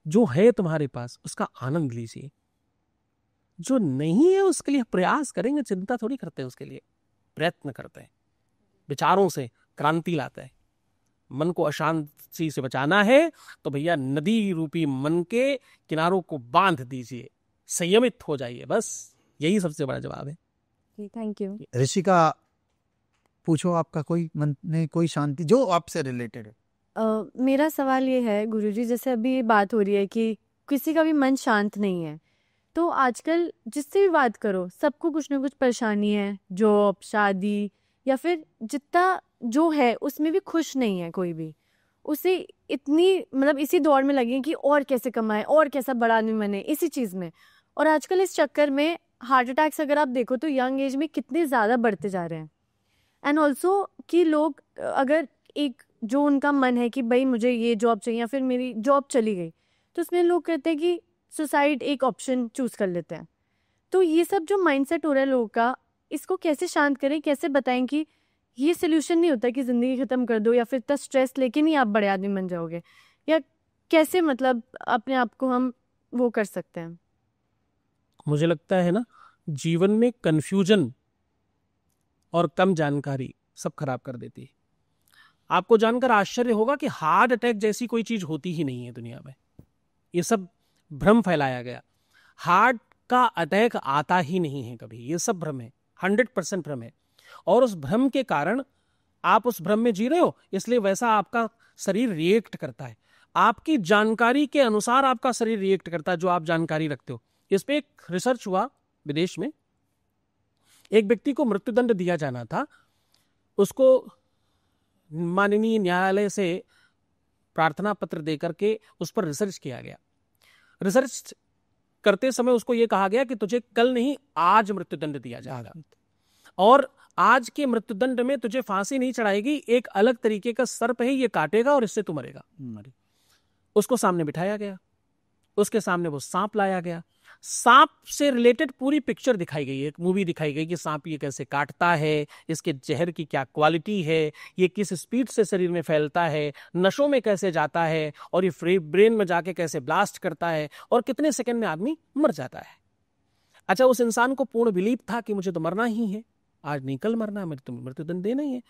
S2: जो है तुम्हारे पास उसका आनंद लीजिए, जो नहीं है उसके लिए प्रयास करेंगे, चिंता थोड़ी करते हैं, उसके लिए प्रयत्न करते हैं, विचारों से क्रांति लाते हैं। मन को अशांति से बचाना है तो भैया नदी रूपी मन के किनारों को बांध दीजिए, संयमित हो जाइए, बस यही सबसे बड़ा जवाब है।
S5: Thank you.
S1: ऋषिका, पूछो, आपका कोई मन में कोई शांति जो आपसे रिलेटेड है।
S5: मेरा सवाल ये है गुरुजी, जैसे अभी बात हो रही है कि किसी का भी मन शांत नहीं है, तो आजकल जिससे भी बात करो सबको कुछ ना कुछ परेशानी है, जॉब, शादी, या फिर जितना जो है उसमें भी खुश नहीं है कोई भी। उसे इतनी मतलब इसी दौड़ में लगे कि और कैसे कमाए और कैसा बड़ा आदमी बने, इसी चीज़ में। और आजकल इस चक्कर में हार्ट अटैक्स अगर आप देखो तो यंग एज में कितने ज़्यादा बढ़ते जा रहे हैं। एंड ऑल्सो कि लोग अगर एक जो उनका मन है कि भाई मुझे ये जॉब चाहिए या फिर मेरी जॉब चली गई, तो उसमें लोग कहते हैं कि सुसाइड एक ऑप्शन चूज कर लेते हैं। तो ये सब जो माइंडसेट हो रहा है लोगों का, इसको कैसे शांत करें, कैसे बताएं कि ये सोल्यूशन नहीं होता कि ज़िंदगी ख़त्म कर दो या फिर इतना स्ट्रेस लेके नहीं आप बड़े आदमी बन जाओगे, या कैसे मतलब अपने आप को हम वो कर सकते हैं?
S2: मुझे लगता है ना, जीवन में कंफ्यूजन और कम जानकारी सब खराब कर देती है। आपको जानकर आश्चर्य होगा कि हार्ट अटैक जैसी कोई चीज होती ही नहीं है दुनिया में। ये सब भ्रम फैलाया गया। हार्ट का अटैक आता ही नहीं है कभी, ये सब भ्रम है, 100% भ्रम है। और उस भ्रम के कारण आप उस भ्रम में जी रहे हो, इसलिए वैसा आपका शरीर रिएक्ट करता है। आपकी जानकारी के अनुसार आपका शरीर रिएक्ट करता है, जो आप जानकारी रखते हो। इस पे एक रिसर्च हुआ विदेश में। एक व्यक्ति को मृत्युदंड दिया जाना था, उसको माननीय न्यायालय से प्रार्थना पत्र देकर के उस पर रिसर्च किया गया। रिसर्च करते समय उसको यह कहा गया कि तुझे कल नहीं आज मृत्युदंड दिया जाएगा, और आज के मृत्युदंड में तुझे फांसी नहीं चढ़ाएगी, एक अलग तरीके का सर्प है, ये काटेगा और इससे तू मरेगा। उसको सामने बिठाया गया, उसके सामने वो सांप लाया गया। सांप से रिलेटेड पूरी पिक्चर दिखाई गई, एक मूवी दिखाई गई कि सांप ये कैसे काटता है, इसके जहर की क्या क्वालिटी है, ये किस स्पीड से शरीर में फैलता है, नशों में कैसे जाता है, और ये ब्रेन में जाके कैसे ब्लास्ट करता है, और कितने सेकंड में आदमी मर जाता है। अच्छा, उस इंसान को पूर्ण बिलीव था कि मुझे तो मरना ही है, आज नहीं कल मरना है, मुझे तो मृत्युदंड देना ही है।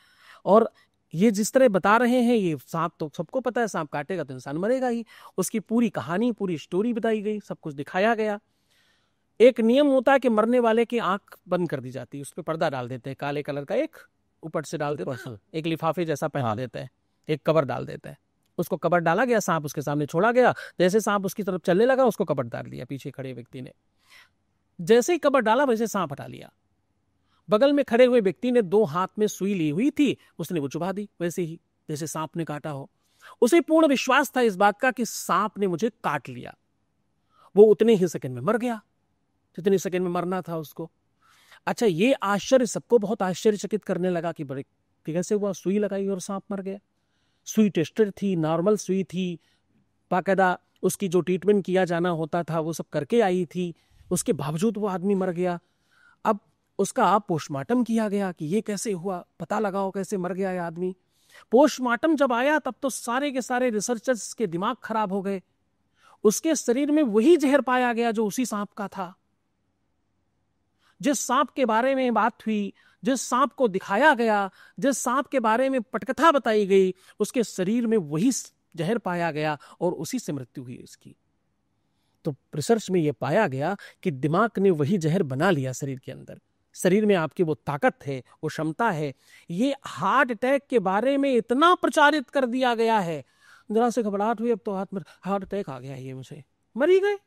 S2: और ये जिस तरह बता रहे हैं, ये सांप तो सबको पता है, सांप काटेगा तो इंसान मरेगा ही। उसकी पूरी कहानी, पूरी स्टोरी बताई गई, सब कुछ दिखाया गया। एक नियम होता है कि मरने वाले की आंख बंद कर दी जाती है, उस पर पर्दा डाल देते हैं, काले कलर का एक ऊपर से डाल देते हैं, एक लिफाफे जैसा पहना देते हैं, एक कवर डाल देते हैं। उसको कवर डाला गया, सांप उसके सामने छोड़ा गया। जैसे सांप उसकी तरफ चलने लगा, उसको कवर डाल दिया पीछे खड़े व्यक्ति ने। जैसे ही कवर डाला वैसे सांप हटा लिया। बगल में खड़े हुए व्यक्ति ने 2 हाथ में सुई ली हुई थी, उसने वो चुभा दी वैसे ही जैसे सांप ने काटा हो। उसे पूर्ण विश्वास था इस बात का कि सांप ने मुझे काट लिया। वो उतने ही सेकंड में मर गया जितने सेकंड में मरना था उसको। अच्छा, ये आश्चर्य सबको बहुत आश्चर्यचकित करने लगा कि बड़े कैसे हुआ, सुई लगाई और सांप मर गया। सुई टेस्टेड थी, नॉर्मल सुई थी, बाकायदा उसकी जो ट्रीटमेंट किया जाना होता था वो सब करके आई थी, उसके बावजूद वो आदमी मर गया। अब उसका पोस्टमार्टम किया गया कि ये कैसे हुआ, पता लगाओ कैसे मर गया ये आदमी। पोस्टमार्टम जब आया तब तो सारे के सारे रिसर्चर्स के दिमाग खराब हो गए। उसके शरीर में वही जहर पाया गया जो उसी सांप का था। जिस सांप के बारे में बात हुई, जिस सांप को दिखाया गया, जिस सांप के बारे में पटकथा बताई गई, उसके शरीर में वही जहर पाया गया और उसी से मृत्यु हुई उसकी। तो रिसर्च में यह पाया गया कि दिमाग ने वही जहर बना लिया शरीर के अंदर। शरीर में आपकी वो ताकत है, वो क्षमता है। ये हार्ट अटैक के बारे में इतना प्रचारित कर दिया गया है, जरा से घबराहट हुई अब तो हार्ट अटैक आ गया, ये मुझे मर ही गए।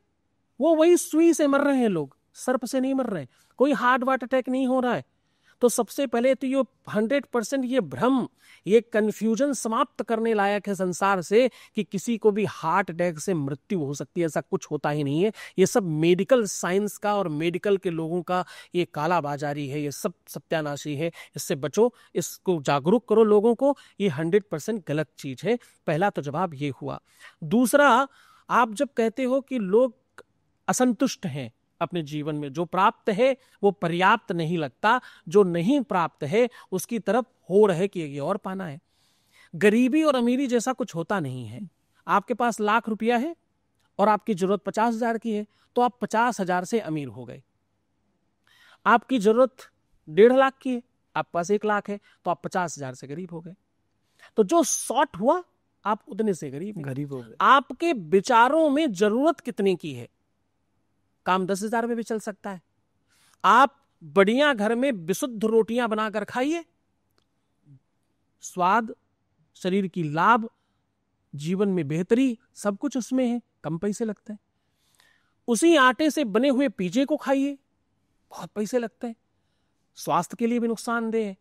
S2: वो वही सुई से मर रहे हैं लोग, सर्प से नहीं मर रहे, कोई हार्ट अटैक नहीं हो रहा है। तो सबसे पहले तो ये 100% ये भ्रम, ये कंफ्यूजन समाप्त करने लायक है संसार से कि किसी को भी हार्ट अटैक से मृत्यु हो सकती है, ऐसा कुछ होता ही नहीं है। ये सब मेडिकल साइंस का और मेडिकल के लोगों का ये कालाबाजारी है, ये सब सत्यानाशी है। इससे बचो, इसको जागरूक करो लोगों को, ये 100% गलत चीज है। पहला तो जवाब ये हुआ। दूसरा, आप जब कहते हो कि लोग असंतुष्ट हैं, अपने जीवन में। जो प्राप्त है वो पर्याप्त नहीं लगता, जो नहीं प्राप्त है उसकी तरफ होड़ है कि ये और पाना है। गरीबी और अमीरी जैसा कुछ होता नहीं है। आपके पास लाख रुपया है और आपकी जरूरत 50,000 की है तो आप 50,000 से अमीर हो गए। आपकी जरूरत 1.5 लाख की है, आपके पास 1 लाख है तो आप 50,000 से गरीब हो गए। तो जो शॉर्ट हुआ आप उतने से गरीब हो गए। आपके विचारों में जरूरत कितने की है? काम 10,000 में भी चल सकता है। आप बढ़िया घर में विशुद्ध रोटियां बनाकर खाइए, स्वाद, शरीर की लाभ, जीवन में बेहतरी, सब कुछ उसमें है, कम पैसे लगते हैं। उसी आटे से बने हुए पिज्जे को खाइए, बहुत पैसे लगते हैं, स्वास्थ्य के लिए भी नुकसानदेह है,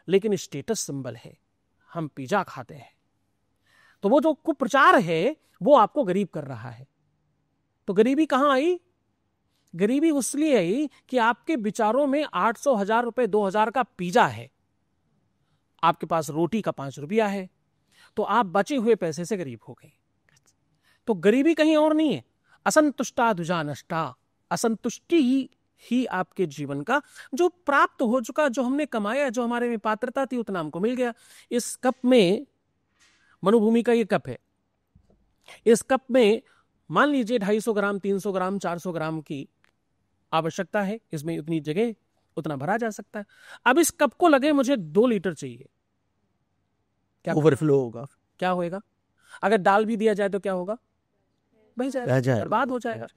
S2: लेकिन स्टेटस सिंबल है, हम पिज्जा खाते हैं। तो वो जो कुप्रचार है वो आपको गरीब कर रहा है। तो गरीबी कहां आई? गरीबी उसलिए आई कि आपके विचारों में 800, 1000 रुपए, 2000 का पिज्जा है, आपके पास रोटी का 5 रुपया है, तो आप बचे हुए पैसे से गरीब हो गए। तो गरीबी कहीं और नहीं है। असंतुष्टा दुजा नष्टा, असंतुष्टि ही आपके जीवन का जो प्राप्त हो चुका, जो हमने कमाया, जो हमारे में पात्रता थी, उतना हमको मिल गया। इस कप में, मनुभूमि का ये कप है, इस कप में मान लीजिए 250 ग्राम, 300 ग्राम, 400 ग्राम की आवश्यकता है, इसमें उतनी जगह, उतना भरा जा सकता है। अब इस कप को लगे मुझे 2 लीटर चाहिए, क्या
S1: ओवरफ्लो होगा।
S2: क्या होएगा? अगर डाल भी दिया जाए तो क्या होगा? बह जाएगा, बर्बाद हो जाएगा।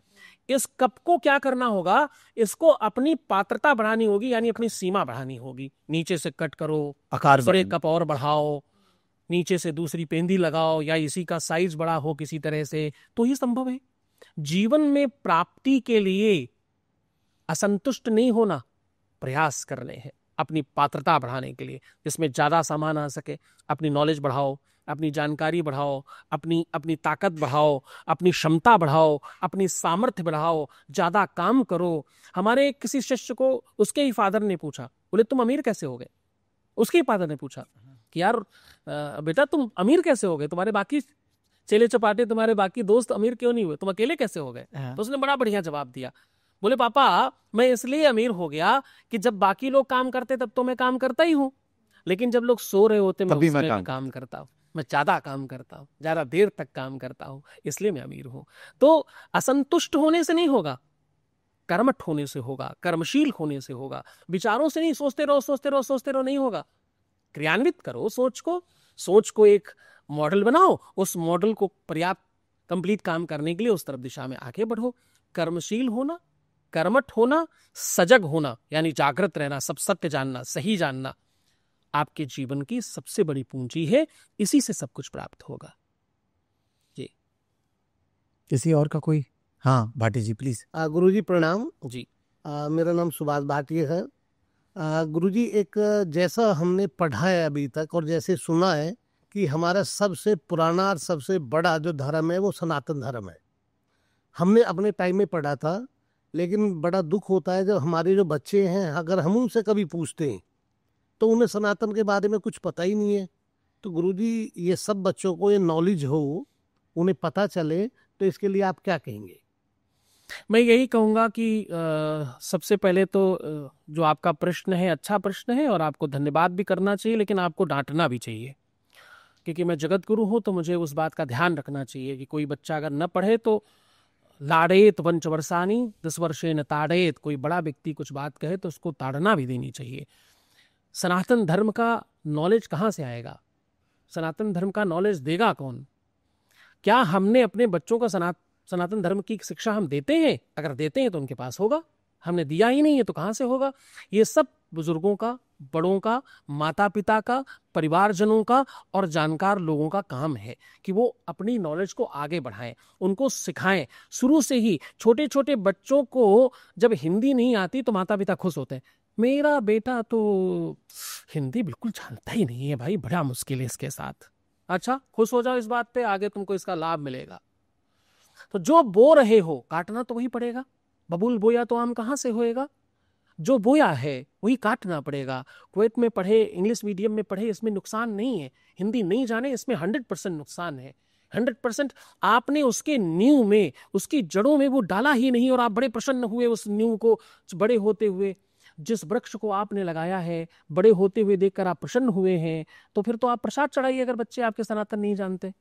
S2: इस कप को क्या करना होगा? इसको अपनी पात्रता बढ़ानी होगी, यानी अपनी सीमा बढ़ानी होगी। नीचे से कट करो,
S1: आकार
S2: और एक कप और बढ़ाओ, नीचे से दूसरी पेंदी लगाओ, या इसी का साइज बड़ा हो किसी तरह से, तो ही संभव है। जीवन में प्राप्ति के लिए असंतुष्ट नहीं होना, प्रयास करने हैं अपनी पात्रता बढ़ाने के लिए, जिसमें ज्यादा सामान आ सके। अपनी नॉलेज बढ़ाओ, अपनी जानकारी बढ़ाओ, अपनी ताकत बढ़ाओ, अपनी क्षमता बढ़ाओ, अपनी सामर्थ्य बढ़ाओ, ज्यादा काम करो। हमारे किसी शिष्य को उसके ही फादर ने पूछा, बोले तुम अमीर कैसे हो गए? उसके ही फादर ने पूछा कि यार बेटा तुम अमीर कैसे हो गए? तुम्हारे बाकी चेले चपाटे, तुम्हारे बाकी दोस्त अमीर क्यों नहीं हुए? तुम अकेले कैसे हो गए? तो उसने बड़ा बढ़िया जवाब दिया। बोले पापा, मैं इसलिए अमीर हो गया कि जब बाकी लोग काम करते तब तो मैं काम करता ही हूँ, लेकिन जब लोग सो रहे होते मैं उसमें काम करता हूँ, मैं ज्यादा काम करता हूँ, ज्यादा देर तक काम करता हूँ, इसलिए मैं अमीर हूँ। तो असंतुष्ट होने से नहीं होगा, कर्मठ होने से होगा, कर्मशील होने से होगा। विचारों से नहीं, सोचते रहो नहीं होगा। क्रियान्वित करो सोच को एक मॉडल बनाओ, उस मॉडल को पर्याप्त कंप्लीट काम करने के लिए उस तरफ दिशा में आगे बढ़ो। कर्मशील होना, कर्मठ होना, सजग होना, यानी जागृत रहना, सब सत्य जानना, सही जानना, आपके जीवन की सबसे बड़ी पूंजी है। इसी से सब कुछ प्राप्त होगा। जी,
S1: किसी और का कोई? हाँ भाटी जी प्लीज।
S3: गुरुजी प्रणाम
S2: जी।
S3: मेरा नाम सुभाष भाटी है। गुरुजी, एक जैसा हमने पढ़ा है अभी तक और जैसे सुना है कि हमारा सबसे पुराना और सबसे बड़ा जो धर्म है वो सनातन धर्म है। हमने अपने टाइम में पढ़ा था, लेकिन बड़ा दुख होता है जब हमारे जो बच्चे हैं, अगर हम उनसे कभी पूछते हैं तो उन्हें सनातन के बारे में कुछ पता ही नहीं है। तो गुरुजी, ये सब बच्चों को ये नॉलेज हो, उन्हें पता चले, तो इसके लिए आप क्या कहेंगे?
S2: मैं यही कहूँगा कि सबसे पहले तो जो आपका प्रश्न है अच्छा प्रश्न है और आपको धन्यवाद भी करना चाहिए, लेकिन आपको डांटना भी चाहिए, क्योंकि मैं जगत गुरु हूँ तो मुझे उस बात का ध्यान रखना चाहिए कि कोई बच्चा अगर न पढ़े तो लाड़ेत पंचवर्षानी 10 वर्षे न ताड़ेत, कोई बड़ा व्यक्ति कुछ बात कहे तो उसको ताड़ना भी देनी चाहिए। सनातन धर्म का नॉलेज कहाँ से आएगा? सनातन धर्म का नॉलेज देगा कौन? क्या हमने अपने बच्चों को सनातन धर्म की शिक्षा हम देते हैं? अगर देते हैं तो उनके पास होगा, हमने दिया ही नहीं है तो कहाँ से होगा? ये सब बुजुर्गों का, बड़ों का, माता पिता का, परिवारजनों का और जानकार लोगों का काम है कि वो अपनी नॉलेज को आगे बढ़ाएं, उनको सिखाएं। शुरू से ही छोटे छोटे बच्चों को जब हिंदी नहीं आती तो माता पिता खुश होते हैं, मेरा बेटा तो हिंदी बिल्कुल जानता ही नहीं है भाई, बड़ा मुश्किल है इसके साथ। अच्छा, खुश हो जाओ इस बात पे, आगे तुमको इसका लाभ मिलेगा। तो जो बो रहे हो काटना तो वही पड़ेगा। बबूल बोया तो आम कहाँ से होएगा? जो बोया है वही काटना पड़ेगा। कुवैत में पढ़े, इंग्लिश मीडियम में पढ़े, इसमें नुकसान नहीं है। हिंदी नहीं जाने, इसमें 100% नुकसान है। 100% आपने उसके नींव में, उसकी जड़ों में वो डाला ही नहीं, और आप बड़े प्रसन्न हुए उस नींव को बड़े होते हुए। जिस वृक्ष को आपने लगाया है, बड़े होते हुए देखकर आप प्रसन्न हुए हैं, तो फिर तो आप प्रसाद चढ़ाइए। अगर बच्चे आपके सनातन नहीं जानते,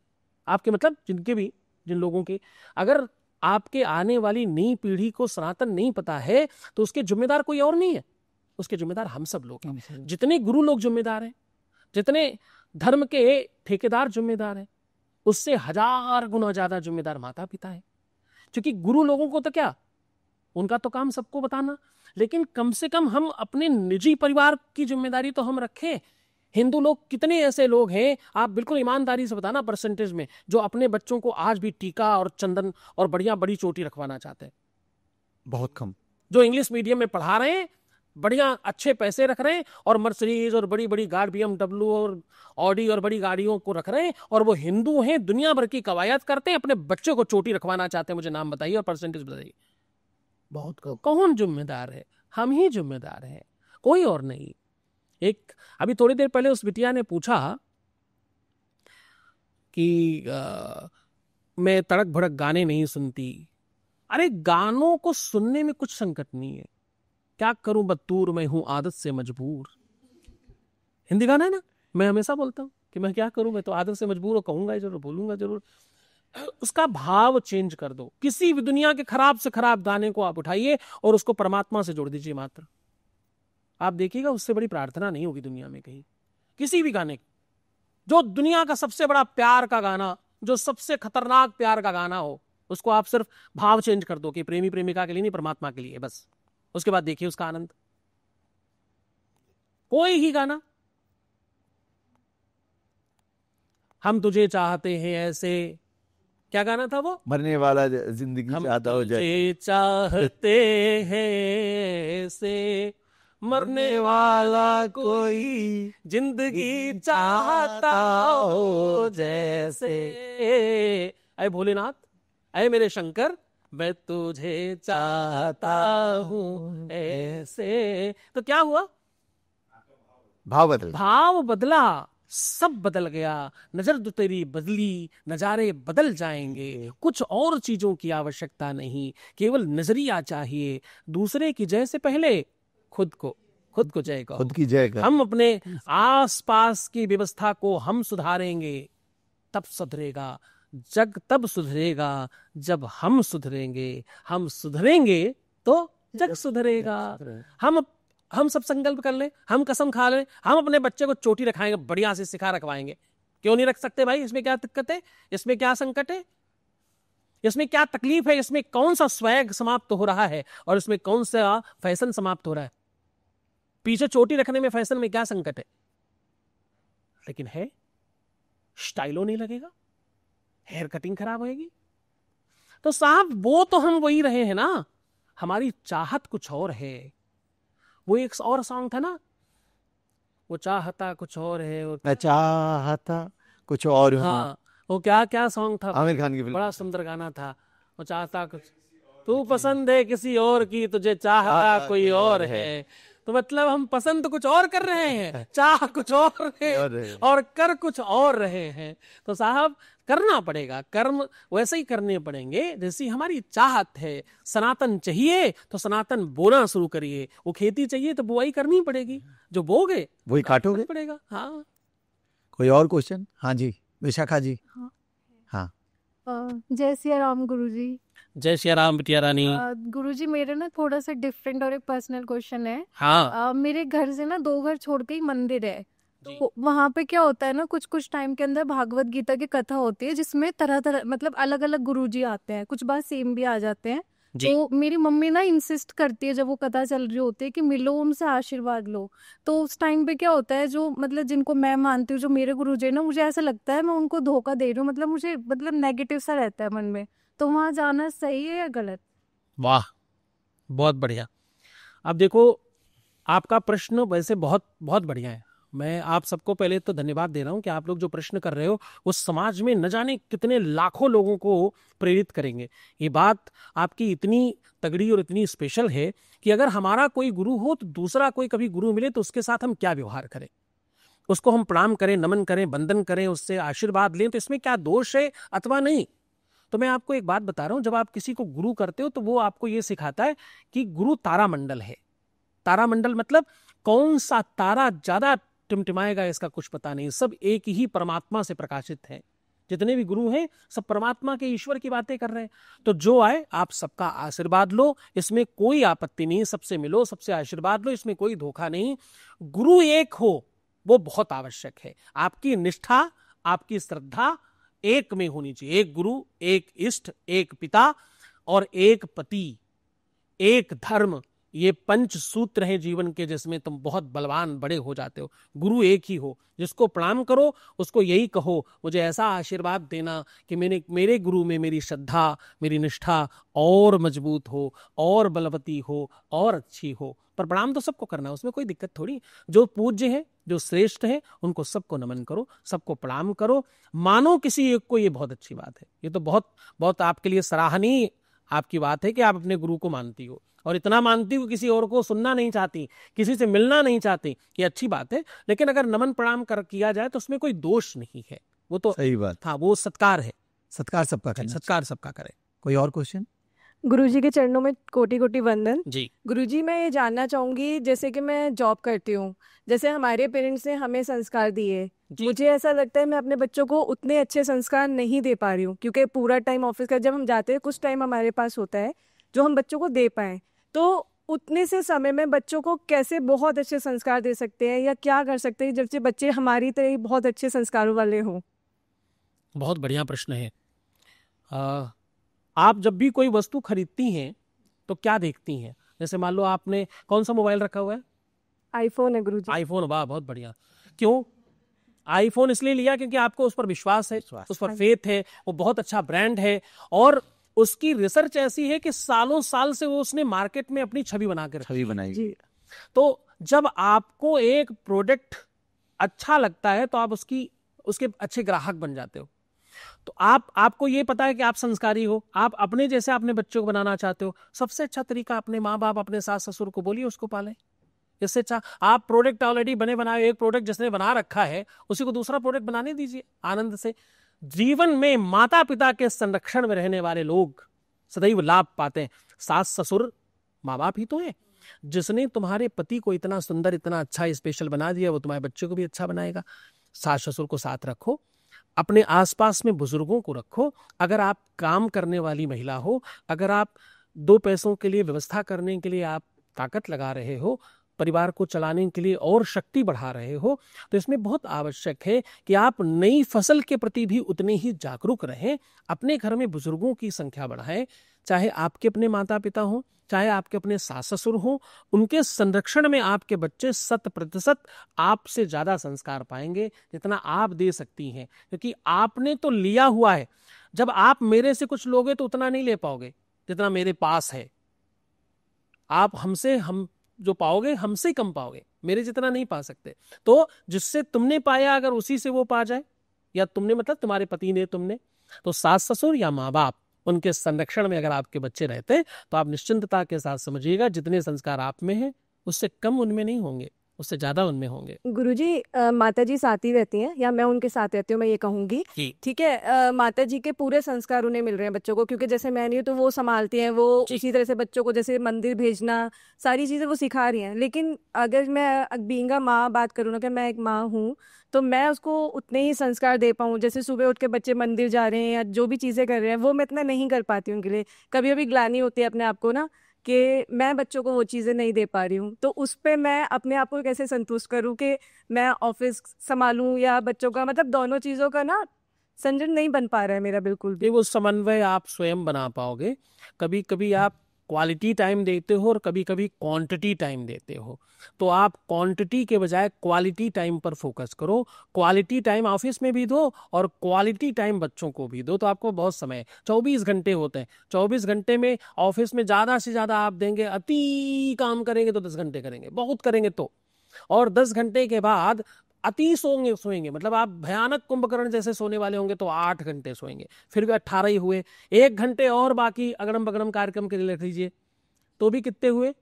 S2: आपके मतलब जिन लोगों के, अगर आपके आने वाली नई पीढ़ी को सनातन नहीं पता है, तो उसके जिम्मेदार कोई और नहीं है, उसके जिम्मेदार हम सब लोग हैं। जितने गुरु लोग जिम्मेदार हैं, जितने धर्म के ठेकेदार जिम्मेदार हैं, उससे 1000 गुना ज्यादा जिम्मेदार माता पिता है। क्योंकि गुरु लोगों को तो क्या, उनका तो काम सबको बताना, लेकिन कम से कम हम अपने निजी परिवार की जिम्मेदारी तो हम रखें। हिंदू लोग कितने ऐसे लोग हैं, आप बिल्कुल ईमानदारी से बताना परसेंटेज में, जो अपने बच्चों को आज भी टीका और चंदन और बढ़िया बड़ी चोटी रखवाना चाहते हैं?
S1: बहुत कम।
S2: जो इंग्लिश मीडियम में पढ़ा रहे हैं, बढ़िया अच्छे पैसे रख रहे हैं, और मर्सिडीज और बड़ी बड़ी गाड़ी, BMW और ऑडी और बड़ी गाड़ियों को रख रहे हैं, और वो हिंदू हैं, दुनिया भर की कवायद करते हैं, अपने बच्चों को चोटी रखवाना चाहते हैं। मुझे नाम बताइए और परसेंटेज बताइए।
S3: बहुत कम।
S2: कौन जिम्मेदार है? हम ही जिम्मेदार हैं, कोई और नहीं। एक अभी थोड़ी देर पहले उस बिटिया ने पूछा कि मैं तड़क भड़क गाने नहीं सुनती। अरे गानों को सुनने में कुछ संकट नहीं है। क्या करूं बतूर मैं हूं आदत से मजबूर। हिंदी गाना है ना, मैं हमेशा बोलता हूं कि मैं क्या करूं, मैं तो आदत से मजबूर हूं, कहूंगा जरूर, बोलूंगा जरूर। उसका भाव चेंज कर दो। किसी भी दुनिया के खराब से खराब गाने को आप उठाइए और उसको परमात्मा से जोड़ दीजिए मात्र। आप देखिएगा, उससे बड़ी प्रार्थना नहीं होगी दुनिया में कहीं। किसी भी गाने, जो दुनिया का सबसे बड़ा प्यार का गाना, जो सबसे खतरनाक प्यार का गाना हो, उसको आप सिर्फ भाव चेंज कर दो कि प्रेमी प्रेमिका के लिए नहीं, परमात्मा के लिए, बस। उसके बाद देखिए उसका आनंद। कोई ही गाना, हम तुझे चाहते हैं ऐसे, क्या गाना था वो?
S1: मरने वाला जिंदगी चाहता हो जाए।
S2: तुझे चाहते हैं ऐसे, मरने वाला कोई जिंदगी चाहता हो जैसे। अरे भोलेनाथ, अरे मेरे शंकर, मैं तुझे चाहता हूं ऐसे। तो क्या हुआ? भाव बदला, सब बदल गया। नजर तो तेरी बदली, नजारे बदल जाएंगे। कुछ और चीजों की आवश्यकता नहीं, केवल नजरिया चाहिए। दूसरे की जय से पहले खुद को जय कहो।
S1: खुद की जय कर।
S2: हम अपने आसपास की व्यवस्था को हम सुधारेंगे, तब सुधरेगा जग। तब सुधरेगा जब हम सुधरेंगे। हम सुधरेंगे तो जग सुधरेगा। हम सब संकल्प कर ले, हम कसम खा ले, हम अपने बच्चे को चोटी रखाएंगे, बढ़िया से सिखा रखवाएंगे। क्यों नहीं रख सकते भाई? इसमें क्या दिक्कत है? इसमें क्या संकट है? इसमें क्या तकलीफ है? इसमें कौन सा स्वैग समाप्त हो रहा है और इसमें कौन सा फैशन समाप्त हो रहा है? पीछे चोटी रखने में, फैशन में क्या संकट है? लेकिन है, स्टाइलो नहीं लगेगा, हेयर कटिंग खराब होगी। तो साहब वो तो हम वही रहे हैं ना, हमारी चाहत कुछ और है। वो एक और सॉन्ग था ना, वो चाहता कुछ और है, वो
S1: मैं चाहता कुछ और।
S2: हाँ, वो क्या सॉन्ग था?
S1: आमिर खान की फिल्म।
S2: बड़ा सुंदर गाना था। वो चाहता कुछ, तू पसंद है किसी और की, तुझे चाहता कोई और है। तो मतलब हम पसंद कुछ और कर रहे हैं, चाह कुछ और है और कर कुछ और रहे हैं। तो साहब करना पड़ेगा, कर्म वैसे ही करने पड़ेंगे जैसी हमारी चाहत है। सनातन चाहिए तो सनातन बोना शुरू करिए। वो खेती चाहिए तो बुआई करनी पड़ेगी, जो बोगे
S1: वही काटोगे
S2: पड़ेगा। हाँ,
S1: कोई और क्वेश्चन? हाँ जी, विशाखा जी। हाँ।
S5: जय सिया राम गुरुजी।
S2: जय श्री राम बिटिया रानी।
S5: गुरुजी, मेरा ना थोड़ा सा डिफरेंट और एक पर्सनल क्वेश्चन है।
S2: हाँ,
S5: मेरे घर से ना 2 घर छोड़ के ही मंदिर है, तो वहां पे क्या होता है ना, कुछ टाइम के अंदर भागवत गीता की कथा होती है, जिसमें तरह तरह मतलब अलग अलग गुरुजी आते हैं, कुछ बात सेम भी आ जाते हैं। तो मेरी मम्मी ना इंसिस्ट करती है, जब वो कथा चल रही होती है, कि मिलो उनसे, आशीर्वाद लो। तो उस टाइम पे क्या होता है, जो मतलब जिनको मैं मानती हूँ, जो मेरे गुरुजी है ना, मुझे ऐसा लगता है मैं उनको धोखा दे रही हूँ, मतलब मुझे नेगेटिव सा रहता है मन में। तो वहां जाना सही है या गलत?
S2: वाह, बहुत बढ़िया। अब देखो, आपका प्रश्न वैसे बहुत बहुत बढ़िया है। मैं आप सबको पहले तो धन्यवाद दे रहा हूं कि आप लोग जो प्रश्न कर रहे हो वो समाज में न जाने कितने लाखों लोगों को प्रेरित करेंगे। ये बात आपकी इतनी तगड़ी और इतनी स्पेशल है कि अगर हमारा कोई गुरु हो तो दूसरा कोई कभी गुरु मिले तो उसके साथ हम क्या व्यवहार करें। उसको हम प्रणाम करें, नमन करें, वंदन करें, उससे आशीर्वाद लें, तो इसमें क्या दोष है अथवा नहीं। तो मैं आपको एक बात बता रहा हूं, जब आप किसी को गुरु करते हो तो वो आपको ये सिखाता है कि गुरु तारामंडल है। तारामंडल मतलब कौन सा तारा ज्यादा टिमटिमाएगा इसका कुछ पता नहीं, सब एक ही परमात्मा से प्रकाशित है। जितने भी गुरु हैं सब परमात्मा के, ईश्वर की बातें कर रहे हैं। तो जो आए आप सबका आशीर्वाद लो, इसमें कोई आपत्ति नहीं, सबसे मिलो, सबसे आशीर्वाद लो, इसमें कोई धोखा नहीं। गुरु एक हो वो बहुत आवश्यक है। आपकी निष्ठा, आपकी श्रद्धा एक में होनी चाहिए। एक गुरु, एक इष्ट, एक पिता और एक पति, एक धर्म, ये पंच सूत्र हैं जीवन के, जिसमें तुम बहुत बलवान बड़े हो जाते हो। गुरु एक ही हो, जिसको प्रणाम करो उसको यही कहो, मुझे ऐसा आशीर्वाद देना कि मेरे गुरु में मेरी श्रद्धा, मेरी निष्ठा और मजबूत हो, और बलवती हो, और अच्छी हो। पर प्रणाम तो सबको करना है, उसमें कोई दिक्कत थोड़ी। जो पूज्य है, जो श्रेष्ठ है, उनको सबको नमन करो, सबको प्रणाम करो, मानो किसी एक को, ये बहुत अच्छी बात है। ये तो बहुत बहुत आपके लिए सराहनीय आपकी बात है कि आप अपने गुरु को मानती हो, और इतना मानती हो किसी और को सुनना नहीं चाहती, किसी से मिलना नहीं चाहती। ये अच्छी बात है, लेकिन अगर नमन प्रणाम किया जाए तो उसमें कोई दोष नहीं है। वो तो
S1: सही बात।
S2: हाँ, वो सत्कार है,
S1: सत्कार सबका करना,
S2: सत्कार सबका करे।
S1: कोई और क्वेश्चन?
S5: गुरुजी के चरणों में कोटि कोटि वंदन।
S2: जी
S5: गुरुजी, मैं ये जानना चाहूंगी, जैसे कि मैं जॉब करती हूँ, जैसे हमारे पेरेंट्स ने हमें संस्कार दिए,
S2: जी।
S5: मुझे ऐसा लगता है मैं अपने बच्चों को उतने अच्छे संस्कार नहीं दे पा रही हूँ, क्योंकि पूरा टाइम ऑफिस का, जब हम जाते हैं कुछ टाइम हमारे पास होता है जो हम बच्चों को दे पाएं, तो उतने से समय में बच्चों को कैसे बहुत अच्छे संस्कार दे सकते हैं, या क्या कर सकते हैं जबकि बच्चे हमारी तरह ही बहुत अच्छे संस्कारों वाले हों?
S2: बहुत बढ़िया प्रश्न है। आप जब भी कोई वस्तु खरीदती हैं तो क्या देखती हैं? जैसे मान लो आपने कौन सा मोबाइल रखा हुआ है?
S5: आईफोन है गुरुजी।
S2: आईफोन, वाह बहुत बढ़िया। क्यों आईफोन इसलिए लिया? क्योंकि आपको उस पर विश्वास है, उस पर फेथ है, वो बहुत अच्छा ब्रांड है, और उसकी रिसर्च ऐसी है कि सालों साल से वो उसने मार्केट में अपनी छवि बना के
S1: छवि बनाई।
S5: जी।
S2: तो जब आपको एक प्रोडक्ट अच्छा लगता है तो आप उसके अच्छे ग्राहक बन जाते हो। तो आपको ये पता है कि आप संस्कारी हो, आप अपने जैसे अपने बच्चों को बनाना चाहते हो। सबसे अच्छा तरीका अपने माँ बाप, अपने सास ससुर को बोलिए उसको पालें। इससे अच्छा आप प्रोडक्ट ऑलरेडी बने बनाए, एक प्रोडक्ट जिसने बना रखा है उसी को दूसरा प्रोडक्ट बनाने दीजिए आनंद से। जीवन में माता पिता के संरक्षण में रहने वाले लोग सदैव लाभ पाते हैं। सास ससुर माँ बाप ही तो है। जिसने तुम्हारे पति को इतना सुंदर, इतना अच्छा स्पेशल बना दिया, वो तुम्हारे बच्चे को भी अच्छा बनाएगा। सास ससुर को साथ रखो, अपने आसपास में बुजुर्गों को रखो। अगर आप काम करने वाली महिला हो, अगर आप दो पैसों के लिए व्यवस्था करने के लिए आप ताकत लगा रहे हो, परिवार को चलाने के लिए और शक्ति बढ़ा रहे हो, तो इसमें बहुत आवश्यक है कि आप नई फसल के प्रति भी उतने ही जागरूक रहें। अपने घर में बुजुर्गों की संख्या बढ़ाएं, चाहे आपके अपने माता पिता हों, चाहे आपके अपने सास ससुर हों। उनके संरक्षण में आपके बच्चे 100% आपसे ज्यादा संस्कार पाएंगे जितना आप दे सकती हैं, क्योंकि आपने तो लिया हुआ है। जब आप मेरे से कुछ लोगे तो उतना नहीं ले पाओगे जितना मेरे पास है। आप हम जो पाओगे हमसे कम पाओगे, मेरे जितना नहीं पा सकते। तो जिससे तुमने पाया अगर उसी से वो पा जाए, या तुमने मतलब तुम्हारे पति ने, तुमने, तो सास ससुर या माँ बाप, उनके संरक्षण में अगर आपके बच्चे रहते तो आप निश्चिंतता के साथ समझिएगा जितने संस्कार आप में हैं उससे कम उनमें नहीं होंगे, उससे ज्यादा उनमें होंगे।
S5: गुरुजी, माता जी साथ ही रहती हैं या मैं उनके साथ रहती हूँ, मैं ये कहूंगी। ठीक है, माता जी के पूरे संस्कार उन्हें मिल रहे हैं बच्चों को, क्योंकि जैसे मैं नहीं हूँ तो वो संभालती हैं, वो उसी तरह से बच्चों को जैसे मंदिर भेजना, सारी चीजें वो सिखा रही हैं। लेकिन अगर मैं बीइंग अ माँ बात करूँ ना, कि मैं एक माँ हूँ, तो मैं उसको उतने ही संस्कार दे पाऊँ। जैसे सुबह उठ के बच्चे मंदिर जा रहे हैं या जो भी चीजें कर रहे हैं, वो मैं इतना नहीं कर पाती हूँ उनके लिए। कभी कभी ग्लानि होती है अपने आप को ना, कि मैं बच्चों को वो चीज़ें नहीं दे पा रही हूँ। तो उस पे मैं अपने आप को कैसे संतुष्ट करूँ कि मैं ऑफिस संभालूँ या बच्चों का, मतलब दोनों चीज़ों का ना संजन नहीं बन पा रहा है मेरा बिल्कुल भी।
S2: वो समन्वय आप स्वयं बना पाओगे। कभी कभी आप क्वालिटी टाइम देते हो और कभी कभी क्वांटिटी टाइम देते हो, तो आप क्वांटिटी के बजाय क्वालिटी टाइम पर फोकस करो। क्वालिटी टाइम ऑफिस में भी दो और क्वालिटी टाइम बच्चों को भी दो, तो आपको बहुत समय, 24 घंटे होते हैं। 24 घंटे में ऑफिस में ज़्यादा से ज़्यादा आप देंगे, अति काम करेंगे तो 10 घंटे करेंगे, बहुत करेंगे तो, और 10 घंटे के बाद अति सोएंगे, मतलब आप भयानक कुंभकर्ण जैसे सोने वाले होंगे तो 8 घंटे सोएंगे, फिर भी 18 ही हुए। 1 घंटे और बाकी अगड़म बगड़म कार्यक्रम के लिए रख लीजिए तो भी कितने हुए?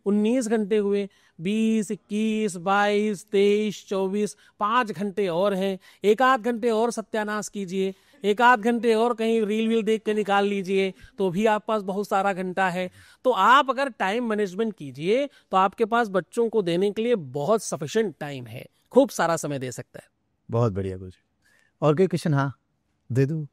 S2: 19 घंटे हुए, 20, 21, 22, 23, 24, 5 घंटे और हैं। एक आध घंटे और सत्यानाश कीजिए, एक आध घंटे और कहीं रील वील देख के निकाल लीजिए, तो भी आप पास बहुत सारा घंटा है। तो आप अगर टाइम मैनेजमेंट कीजिए तो आपके पास बच्चों को देने के लिए बहुत सफिशिएंट टाइम है, खूब सारा समय दे सकता है।
S1: बहुत बढ़िया गुरुजी। और कोई क्वेश्चन? हाँ दे दूँ।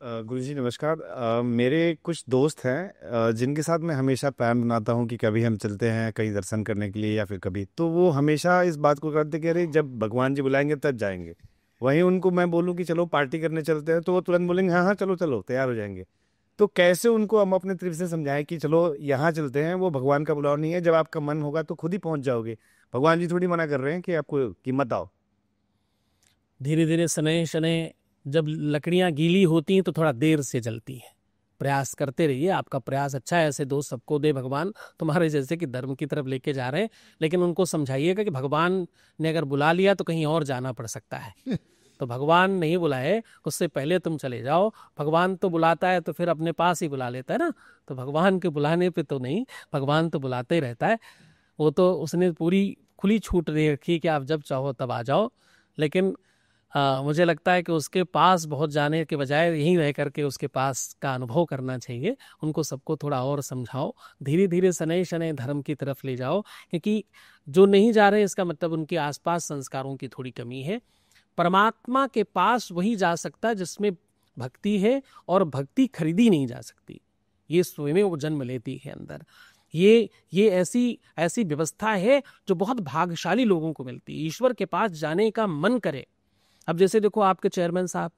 S4: गुरुजी नमस्कार। मेरे कुछ दोस्त हैं जिनके साथ मैं हमेशा प्लान बनाता हूँ कि कभी हम चलते हैं कहीं दर्शन करने के लिए या फिर कभी, तो वो हमेशा इस बात को करते कि अरे जब भगवान जी बुलाएंगे तब जाएंगे। वहीं उनको मैं बोलूँ कि चलो पार्टी करने चलते हैं तो वो तुरंत बोलेंगे हाँ हाँ चलो चलो, तैयार हो जाएंगे। तो कैसे उनको हम अपने तरफ से समझाएं कि चलो यहाँ चलते हैं, वो भगवान का बुलावा नहीं है, जब आपका मन होगा तो खुद ही पहुंच जाओगे। भगवान जी थोड़ी मना कर रहे हैं कि आपको कीमत आओ।
S2: धीरे धीरे शनय शनय जब लकड़ियां गीली होती हैं तो थोड़ा देर से जलती हैं। प्रयास करते रहिए, आपका प्रयास अच्छा है, ऐसे दोस्त सबको दे भगवान, तुम्हारे जैसे कि धर्म की तरफ लेके जा रहे हैं। लेकिन उनको समझाइएगा कि भगवान ने अगर बुला लिया तो कहीं और जाना पड़ सकता है। तो भगवान नहीं बुलाए उससे पहले तुम चले जाओ। भगवान तो बुलाता है तो फिर अपने पास ही बुला लेता है ना, तो भगवान के बुलाने पे तो नहीं, भगवान तो बुलाते ही रहता है। वो तो उसने पूरी खुली छूट दे रखी कि आप जब चाहो तब आ जाओ। लेकिन मुझे लगता है कि उसके पास बहुत जाने के बजाय यहीं रह करके उसके पास का अनुभव करना चाहिए। उनको सबको थोड़ा और समझाओ, धीरे धीरे शनय शनय धर्म की तरफ ले जाओ, क्योंकि जो नहीं जा रहे इसका मतलब उनके आसपास संस्कारों की थोड़ी कमी है। परमात्मा के पास वही जा सकता है जिसमें भक्ति है, और भक्ति खरीदी नहीं जा सकती, ये स्वयं वो जन्म लेती है अंदर। ये ऐसी व्यवस्था है जो बहुत भाग्यशाली लोगों को मिलती है। ईश्वर के पास जाने का मन करे। अब जैसे देखो आपके चेयरमैन साहब,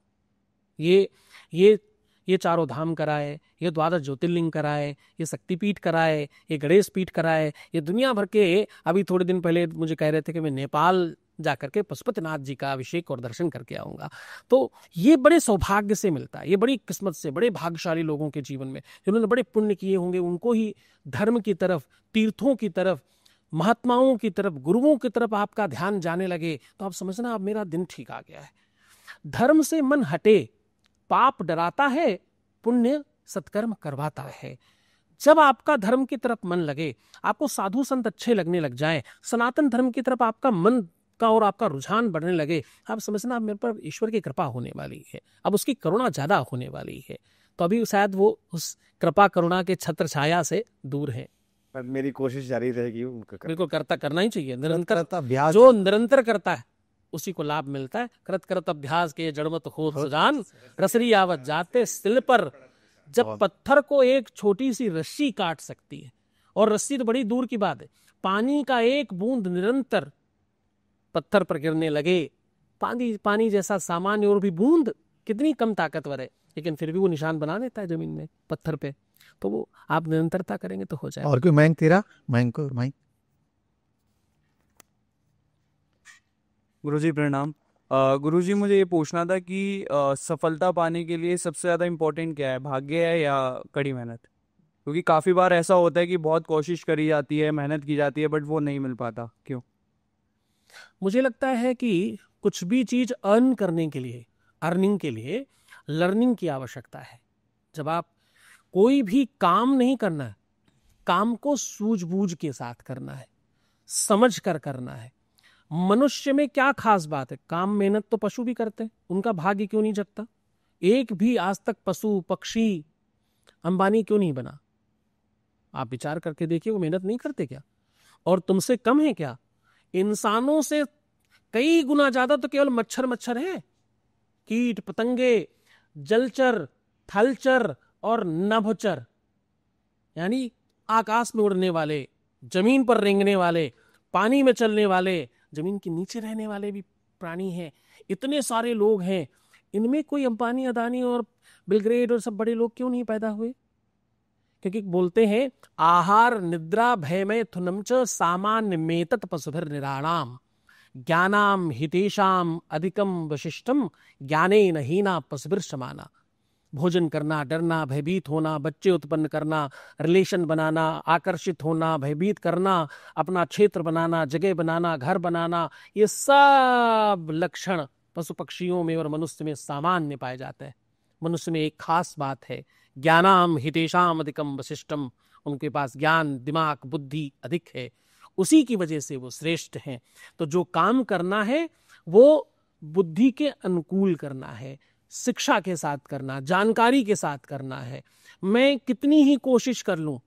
S2: ये चारों धाम कराए, ये द्वादश ज्योतिर्लिंग कराए, ये शक्तिपीठ कराए, ये गणेश पीठ कराए, ये दुनिया भर के। अभी थोड़े दिन पहले मुझे कह रहे थे कि मैं नेपाल जाकर के पशुपतिनाथ जी का अभिषेक और दर्शन करके आऊंगा। तो ये बड़े सौभाग्य से मिलता है, ये बड़ी किस्मत से, बड़े भाग्यशाली लोगों के जीवन में जिन्होंने बड़े पुण्य किए होंगे, उनको ही धर्म की तरफ, तीर्थों की तरफ, महात्माओं की तरफ, गुरुओं की तरफ आपका ध्यान जाने लगे तो आप समझना अब मेरा दिन ठीक आ गया है। धर्म से मन हटे, पाप डराता है, पुण्य सत्कर्म करवाता है। जब आपका धर्म की तरफ मन लगे, आपको साधु संत अच्छे लगने लग जाएं, सनातन धर्म की तरफ आपका मन का और आपका रुझान बढ़ने लगे, आप समझना अब मेरे पर ईश्वर की कृपा होने वाली है, अब उसकी करुणा ज्यादा होने वाली है। तो अभी शायद वो उस कृपा करुणा के छत्र छाया से दूर है।
S4: पर मेरी कोशिश जारी रहेगी उनका
S2: बिल्कुल करना ही चाहिए, निरंतर
S1: अभ्यास
S2: जो निरंतर करता है उसी को लाभ मिलता है। करत अभ्यास के जड़मत हो सुजान, रसरी आवत जाते सिल पर। जब पत्थर को एक छोटी सी रस्सी काट सकती है, और रस्सी तो बड़ी दूर की बात है, पानी का एक बूंद निरंतर पत्थर पर गिरने लगे, पानी जैसा सामान्य और भी बूंद कितनी कम ताकतवर है, लेकिन फिर भी वो निशान बना देता है जमीन में, पत्थर पे। तो वो आप निरंतरता करेंगे तो हो जाए।
S1: और कोई मयंक तेरा? मयंक को मयंक।
S6: गुरुजी प्रणाम। गुरुजी मुझे ये पूछना था कि सफलता पाने के लिए सबसे ज़्यादा इम्पोर्टेंट क्या है, भाग्य है या कड़ी मेहनत? क्योंकि काफ़ी बार ऐसा होता है कि बहुत कोशिश करी जाती है, मेहनत की जाती है, बट वो नहीं मिल पाता, क्यों?
S2: मुझे लगता है कि कुछ भी चीज अर्न करने के लिए, अर्निंग के लिए लर्निंग की आवश्यकता है। जब आप कोई भी काम नहीं करना है, काम को सूझबूझ के साथ करना है, समझ कर करना है। मनुष्य में क्या खास बात है, काम मेहनत तो पशु भी करते हैं, उनका भाग्य क्यों नहीं जगता? एक भी आज तक पशु पक्षी अंबानी क्यों नहीं बना? आप विचार करके देखिए, वो मेहनत नहीं करते क्या? और तुमसे कम है क्या? इंसानों से कई गुना ज्यादा तो केवल मच्छर है। कीट पतंगे, जलचर, थलचर और नभचर, यानी आकाश में उड़ने वाले, जमीन पर रेंगने वाले, पानी में चलने वाले, जमीन के नीचे रहने वाले भी प्राणी हैं। इतने सारे लोग हैं, इनमें कोई अंबानी, अदानी और बिलग्रेड और सब बड़े लोग क्यों नहीं पैदा हुए? क्योंकि बोलते हैं आहार निद्रा भयमय थुनम च सामान्य मेतत पशुभिर निराणाम ज्ञानाम हितेशाम अधिकम वशिष्ठम ज्ञाने नहीना पशुभिर समाना। भोजन करना, डरना, भयभीत होना, बच्चे उत्पन्न करना, रिलेशन बनाना, आकर्षित होना, भयभीत करना, अपना क्षेत्र बनाना, जगह बनाना, घर बनाना, ये सब लक्षण पशु पक्षियों में और मनुष्य में सामान्य पाए जाते हैं। मनुष्य में एक खास बात है, ज्ञानाम हितेशाम अधिकम वशिष्ठम, उनके पास ज्ञान, दिमाग, बुद्धि अधिक है, उसी की वजह से वो श्रेष्ठ हैं। तो जो काम करना है वो बुद्धि के अनुकूल करना है, शिक्षा के साथ करना, जानकारी के साथ करना है। मैं कितनी ही कोशिश कर लूं,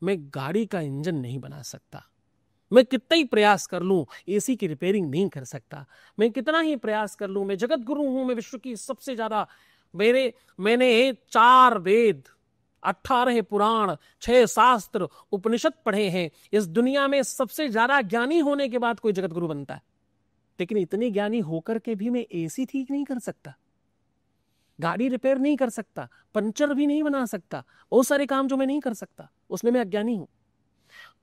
S2: मैं गाड़ी का इंजन नहीं बना सकता। मैं कितना ही प्रयास कर लूं, एसी की रिपेयरिंग नहीं कर सकता। मैं कितना ही प्रयास कर लूं, मैं जगत गुरु हूं, मैं विश्व की सबसे ज्यादा, मैंने 4 वेद, 18 पुराण, 6 शास्त्र, उपनिषद पढ़े हैं। इस दुनिया में सबसे ज्यादा ज्ञानी होने के बाद कोई जगत गुरु बनता है। लेकिन इतनी ज्ञानी होकर के भी मैं एसी ठीक नहीं कर सकता, गाड़ी रिपेयर नहीं कर सकता, पंचर भी नहीं बना सकता, बहुत सारे काम जो मैं नहीं कर सकता, उसमें मैं अज्ञानी हूं।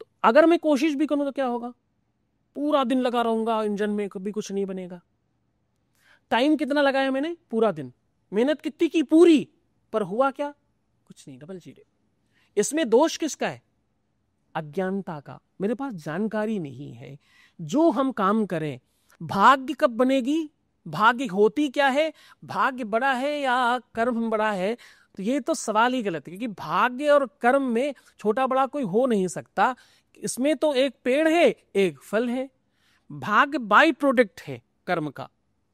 S2: तो अगर मैं कोशिश भी करूं तो क्या होगा? पूरा दिन लगा रहूंगा इंजन में, कभी कुछ नहीं बनेगा। टाइम कितना लगाया मैंने? पूरा दिन। मेहनत कितनी की? पूरी। पर हुआ क्या? कुछ नहीं, डबल जीरो। इसमें दोष किसका है? अज्ञानता का। मेरे पास जानकारी नहीं है। जो हम काम करें, भाग्य कब बनेगी, भाग्य होती क्या है, भाग्य बड़ा है या कर्म बड़ा है, तो ये तो सवाल ही गलत है। क्योंकि भाग्य और कर्म में छोटा बड़ा कोई हो नहीं सकता। इसमें तो एक पेड़ है, एक फल है। भाग्य बाई प्रोडक्ट है कर्म का,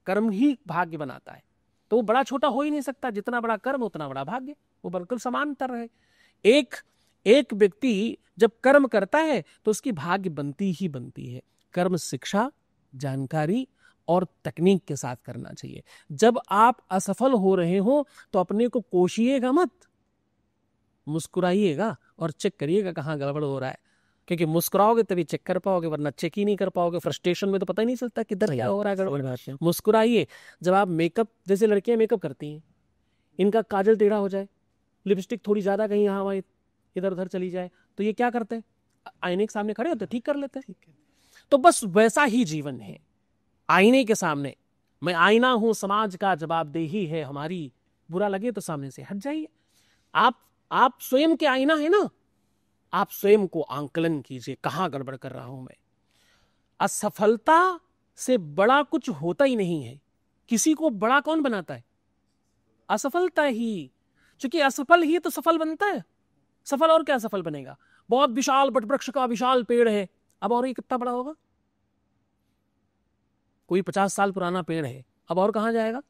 S2: कर्म ही भाग्य बनाता है। तो वो बड़ा छोटा हो ही नहीं सकता। जितना बड़ा कर्म उतना बड़ा भाग्य, वो बिल्कुल समांतर है। एक व्यक्ति जब कर्म करता है तो उसकी भाग्य बनती ही बनती है। कर्म शिक्षा, जानकारी और तकनीक के साथ करना चाहिए। जब आप असफल हो रहे हो तो अपने को कोशिएगा मत, मुस्कुराइएगा और चेक करिएगा कहाँ गड़बड़ हो रहा है। क्योंकि मुस्कुराओगे तभी चेक कर पाओगे, वरना चेक ही नहीं कर पाओगे। फ्रस्ट्रेशन में तो पता ही नहीं चलता किधर क्या हो रहा है गड़बड़। मुस्कुराइए। जब आप मेकअप, जैसे लड़कियां मेकअप करती हैं, इनका काजल टेढ़ा हो जाए, लिपस्टिक थोड़ी ज्यादा कहीं यहाँ वहाँ इधर उधर चली जाए, तो ये क्या करते हैं? आईने के सामने खड़े होते, ठीक कर लेते हैं। तो बस वैसा ही जीवन है। आईने के सामने, मैं आईना हूं, समाज का जवाबदेही है हमारी। बुरा लगे तो सामने से हट जाइए। आप स्वयं के आईना है ना, आप स्वयं को आंकलन कीजिए, कहां गड़बड़ कर रहा हूं मैं। असफलता से बड़ा कुछ होता ही नहीं है। किसी को बड़ा कौन बनाता है? असफलता ही। क्योंकि असफल ही तो सफल बनता है। सफल और क्या सफल बनेगा? बहुत विशाल वटवृक्ष का विशाल पेड़ है, अब और ये कितना बड़ा होगा? कोई 50 साल पुराना पेड़ है, अब और कहां जाएगा?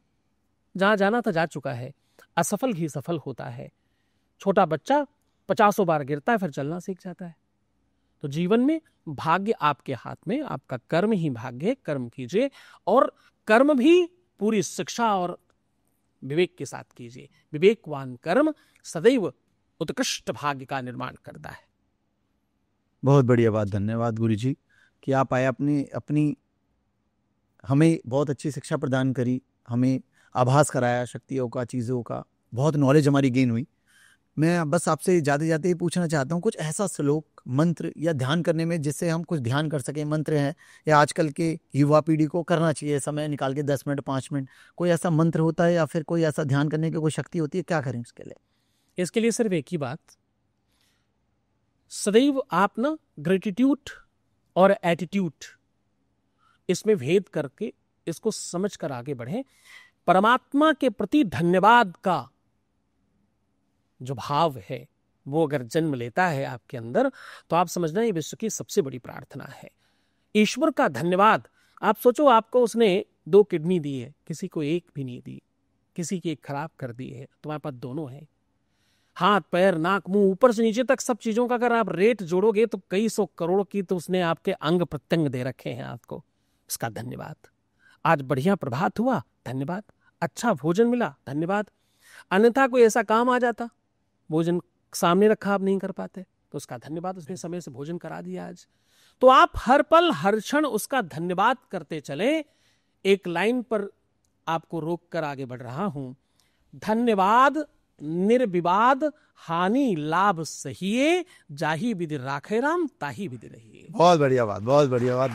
S2: जहां जाना था जा चुका है। असफल ही सफल होता है। छोटा बच्चा 50 बार गिरता है, फिर चलना सीख जाता है। तो जीवन में भाग्य आपके हाथ में, आपका कर्म ही भाग्य है। कर्म कीजिए, और कर्म भी पूरी शिक्षा और विवेक के साथ कीजिए। विवेकवान कर्म सदैव उत्कृष्ट भाग्य का निर्माण करता है।
S1: बहुत बढ़िया बात। धन्यवाद गुरु जी कि आप आए, अपनी हमें बहुत अच्छी शिक्षा प्रदान करी, हमें आभास कराया शक्तियों का, चीज़ों का। बहुत नॉलेज हमारी गेन हुई। मैं बस आपसे जाते जाते ही पूछना चाहता हूँ, कुछ ऐसा श्लोक, मंत्र या ध्यान करने में जिससे हम कुछ ध्यान कर सकें, मंत्र हैं या आजकल के युवा पीढ़ी को करना चाहिए समय निकाल के 10 मिनट 5 मिनट, कोई ऐसा मंत्र होता है या फिर कोई ऐसा ध्यान करने की कोई शक्ति होती है? क्या करें इसके लिए?
S2: इसके लिए सिर्फ एक ही बात, सदैव आप ना ग्रेटिट्यूड और एटीट्यूड, इसमें भेद करके इसको समझ कर आगे बढ़ें। परमात्मा के प्रति धन्यवाद का जो भाव है वो अगर जन्म लेता है आपके अंदर, तो आप समझना ये विश्व की सबसे बड़ी प्रार्थना है। ईश्वर का धन्यवाद। आप सोचो, आपको उसने 2 किडनी दी है, किसी को 1 भी नहीं दी, किसी की 1 खराब कर दी है, तुम्हारे पास दोनों है। हाथ, पैर, नाक, मुंह, ऊपर से नीचे तक सब चीजों का अगर आप रेट जोड़ोगे तो कई 100 करोड़ की तो उसने आपके अंग प्रत्यंग दे रखे हैं आपको। उसका धन्यवाद। आज बढ़िया प्रभात हुआ, धन्यवाद। अच्छा भोजन मिला, धन्यवाद। अन्यथा कोई ऐसा काम आ जाता, भोजन सामने रखा, आप नहीं कर पाते, तो उसका धन्यवाद, उसने समय से भोजन करा दिया आज। तो आप हर पल हर क्षण उसका धन्यवाद करते चले। एक लाइन पर आपको रोक कर आगे बढ़ रहा हूं। धन्यवाद निर्विवाद हानि लाभ सहिए, जाही विधि राखे राम ताही विधि रहिए।
S1: बहुत बढ़िया बात, बहुत बढ़िया बात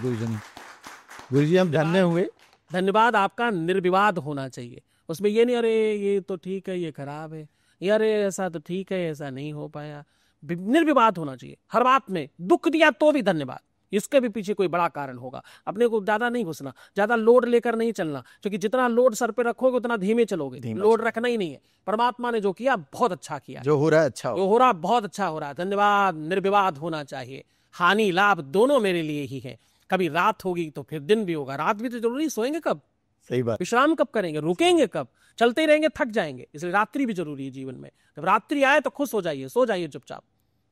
S1: गुरु जी हम धन्य हुए।
S2: धन्यवाद आपका निर्विवाद होना चाहिए। उसमें ये नहीं अरे ये तो ठीक है, ये खराब है, ये अरे ऐसा तो ठीक है, ऐसा नहीं हो पाया। निर्विवाद होना चाहिए हर बात में। दुख दिया तो भी धन्यवाद, इसके भी पीछे कोई बड़ा कारण होगा। अपने को ज्यादा नहीं घुसना, ज्यादा लोड लेकर नहीं चलना, क्योंकि जितना लोड सर पे रखोगे उतना धीमे चलोगे। लोड रखना ही नहीं है। परमात्मा ने जो किया बहुत अच्छा किया,
S1: जो हो रहा है अच्छा
S2: जो हो रहा बहुत अच्छा हो रहा है। धन्यवाद, निर्विवाद होना चाहिए। हानि लाभ दोनों मेरे लिए ही है। कभी रात होगी तो फिर दिन भी होगा। रात भी तो जरूरी, सोएंगे कब,
S1: सही बात,
S2: विश्राम कब करेंगे, रुकेंगे कब, चलते ही रहेंगे थक जाएंगे। इसलिए रात्रि भी जरूरी है जीवन में। जब रात्रि आए तो खुश हो जाइए, सो जाइए चुपचाप,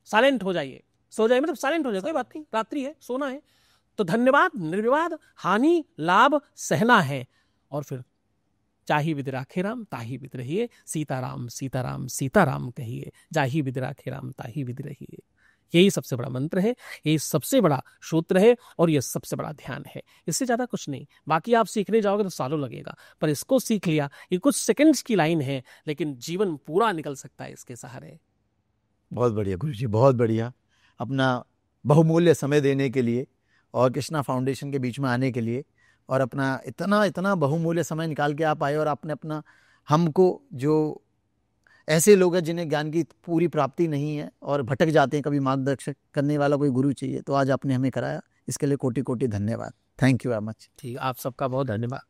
S2: साइलेंट हो जाइए। सो जाइए मतलब साइलेंट हो जाए, कोई बात नहीं, रात्रि है, सोना है। तो धन्यवाद, निर्विवाद, हानि लाभ सहना है। और फिर चाही विद राखे राम ताही विद रहिए, सीताराम सीताराम सीताराम कहिए, जाही विद राखे राम ताही विद रहिए। यही सबसे बड़ा मंत्र है, यही सबसे बड़ा सूत्र है और ये सबसे बड़ा ध्यान है। इससे ज्यादा कुछ नहीं। बाकी आप सीखने जाओगे तो सालों लगेगा, पर इसको सीख लिया, ये कुछ सेकंड्स की लाइन है, लेकिन जीवन पूरा निकल सकता है इसके सहारे।
S1: बहुत बढ़िया गुरुजी, बहुत बढ़िया। अपना बहुमूल्य समय देने के लिए और कृष्णा फाउंडेशन के बीच में आने के लिए, और अपना इतना बहुमूल्य समय निकाल के आप आए, और आपने अपना, हमको जो ऐसे लोग हैं जिन्हें ज्ञान की पूरी प्राप्ति नहीं है और भटक जाते हैं, कभी मार्गदर्शक करने वाला कोई गुरु चाहिए, तो आज आपने हमें कराया, इसके लिए कोटि कोटि धन्यवाद। Thank you very much.
S2: ठीक, आप सबका बहुत धन्यवाद।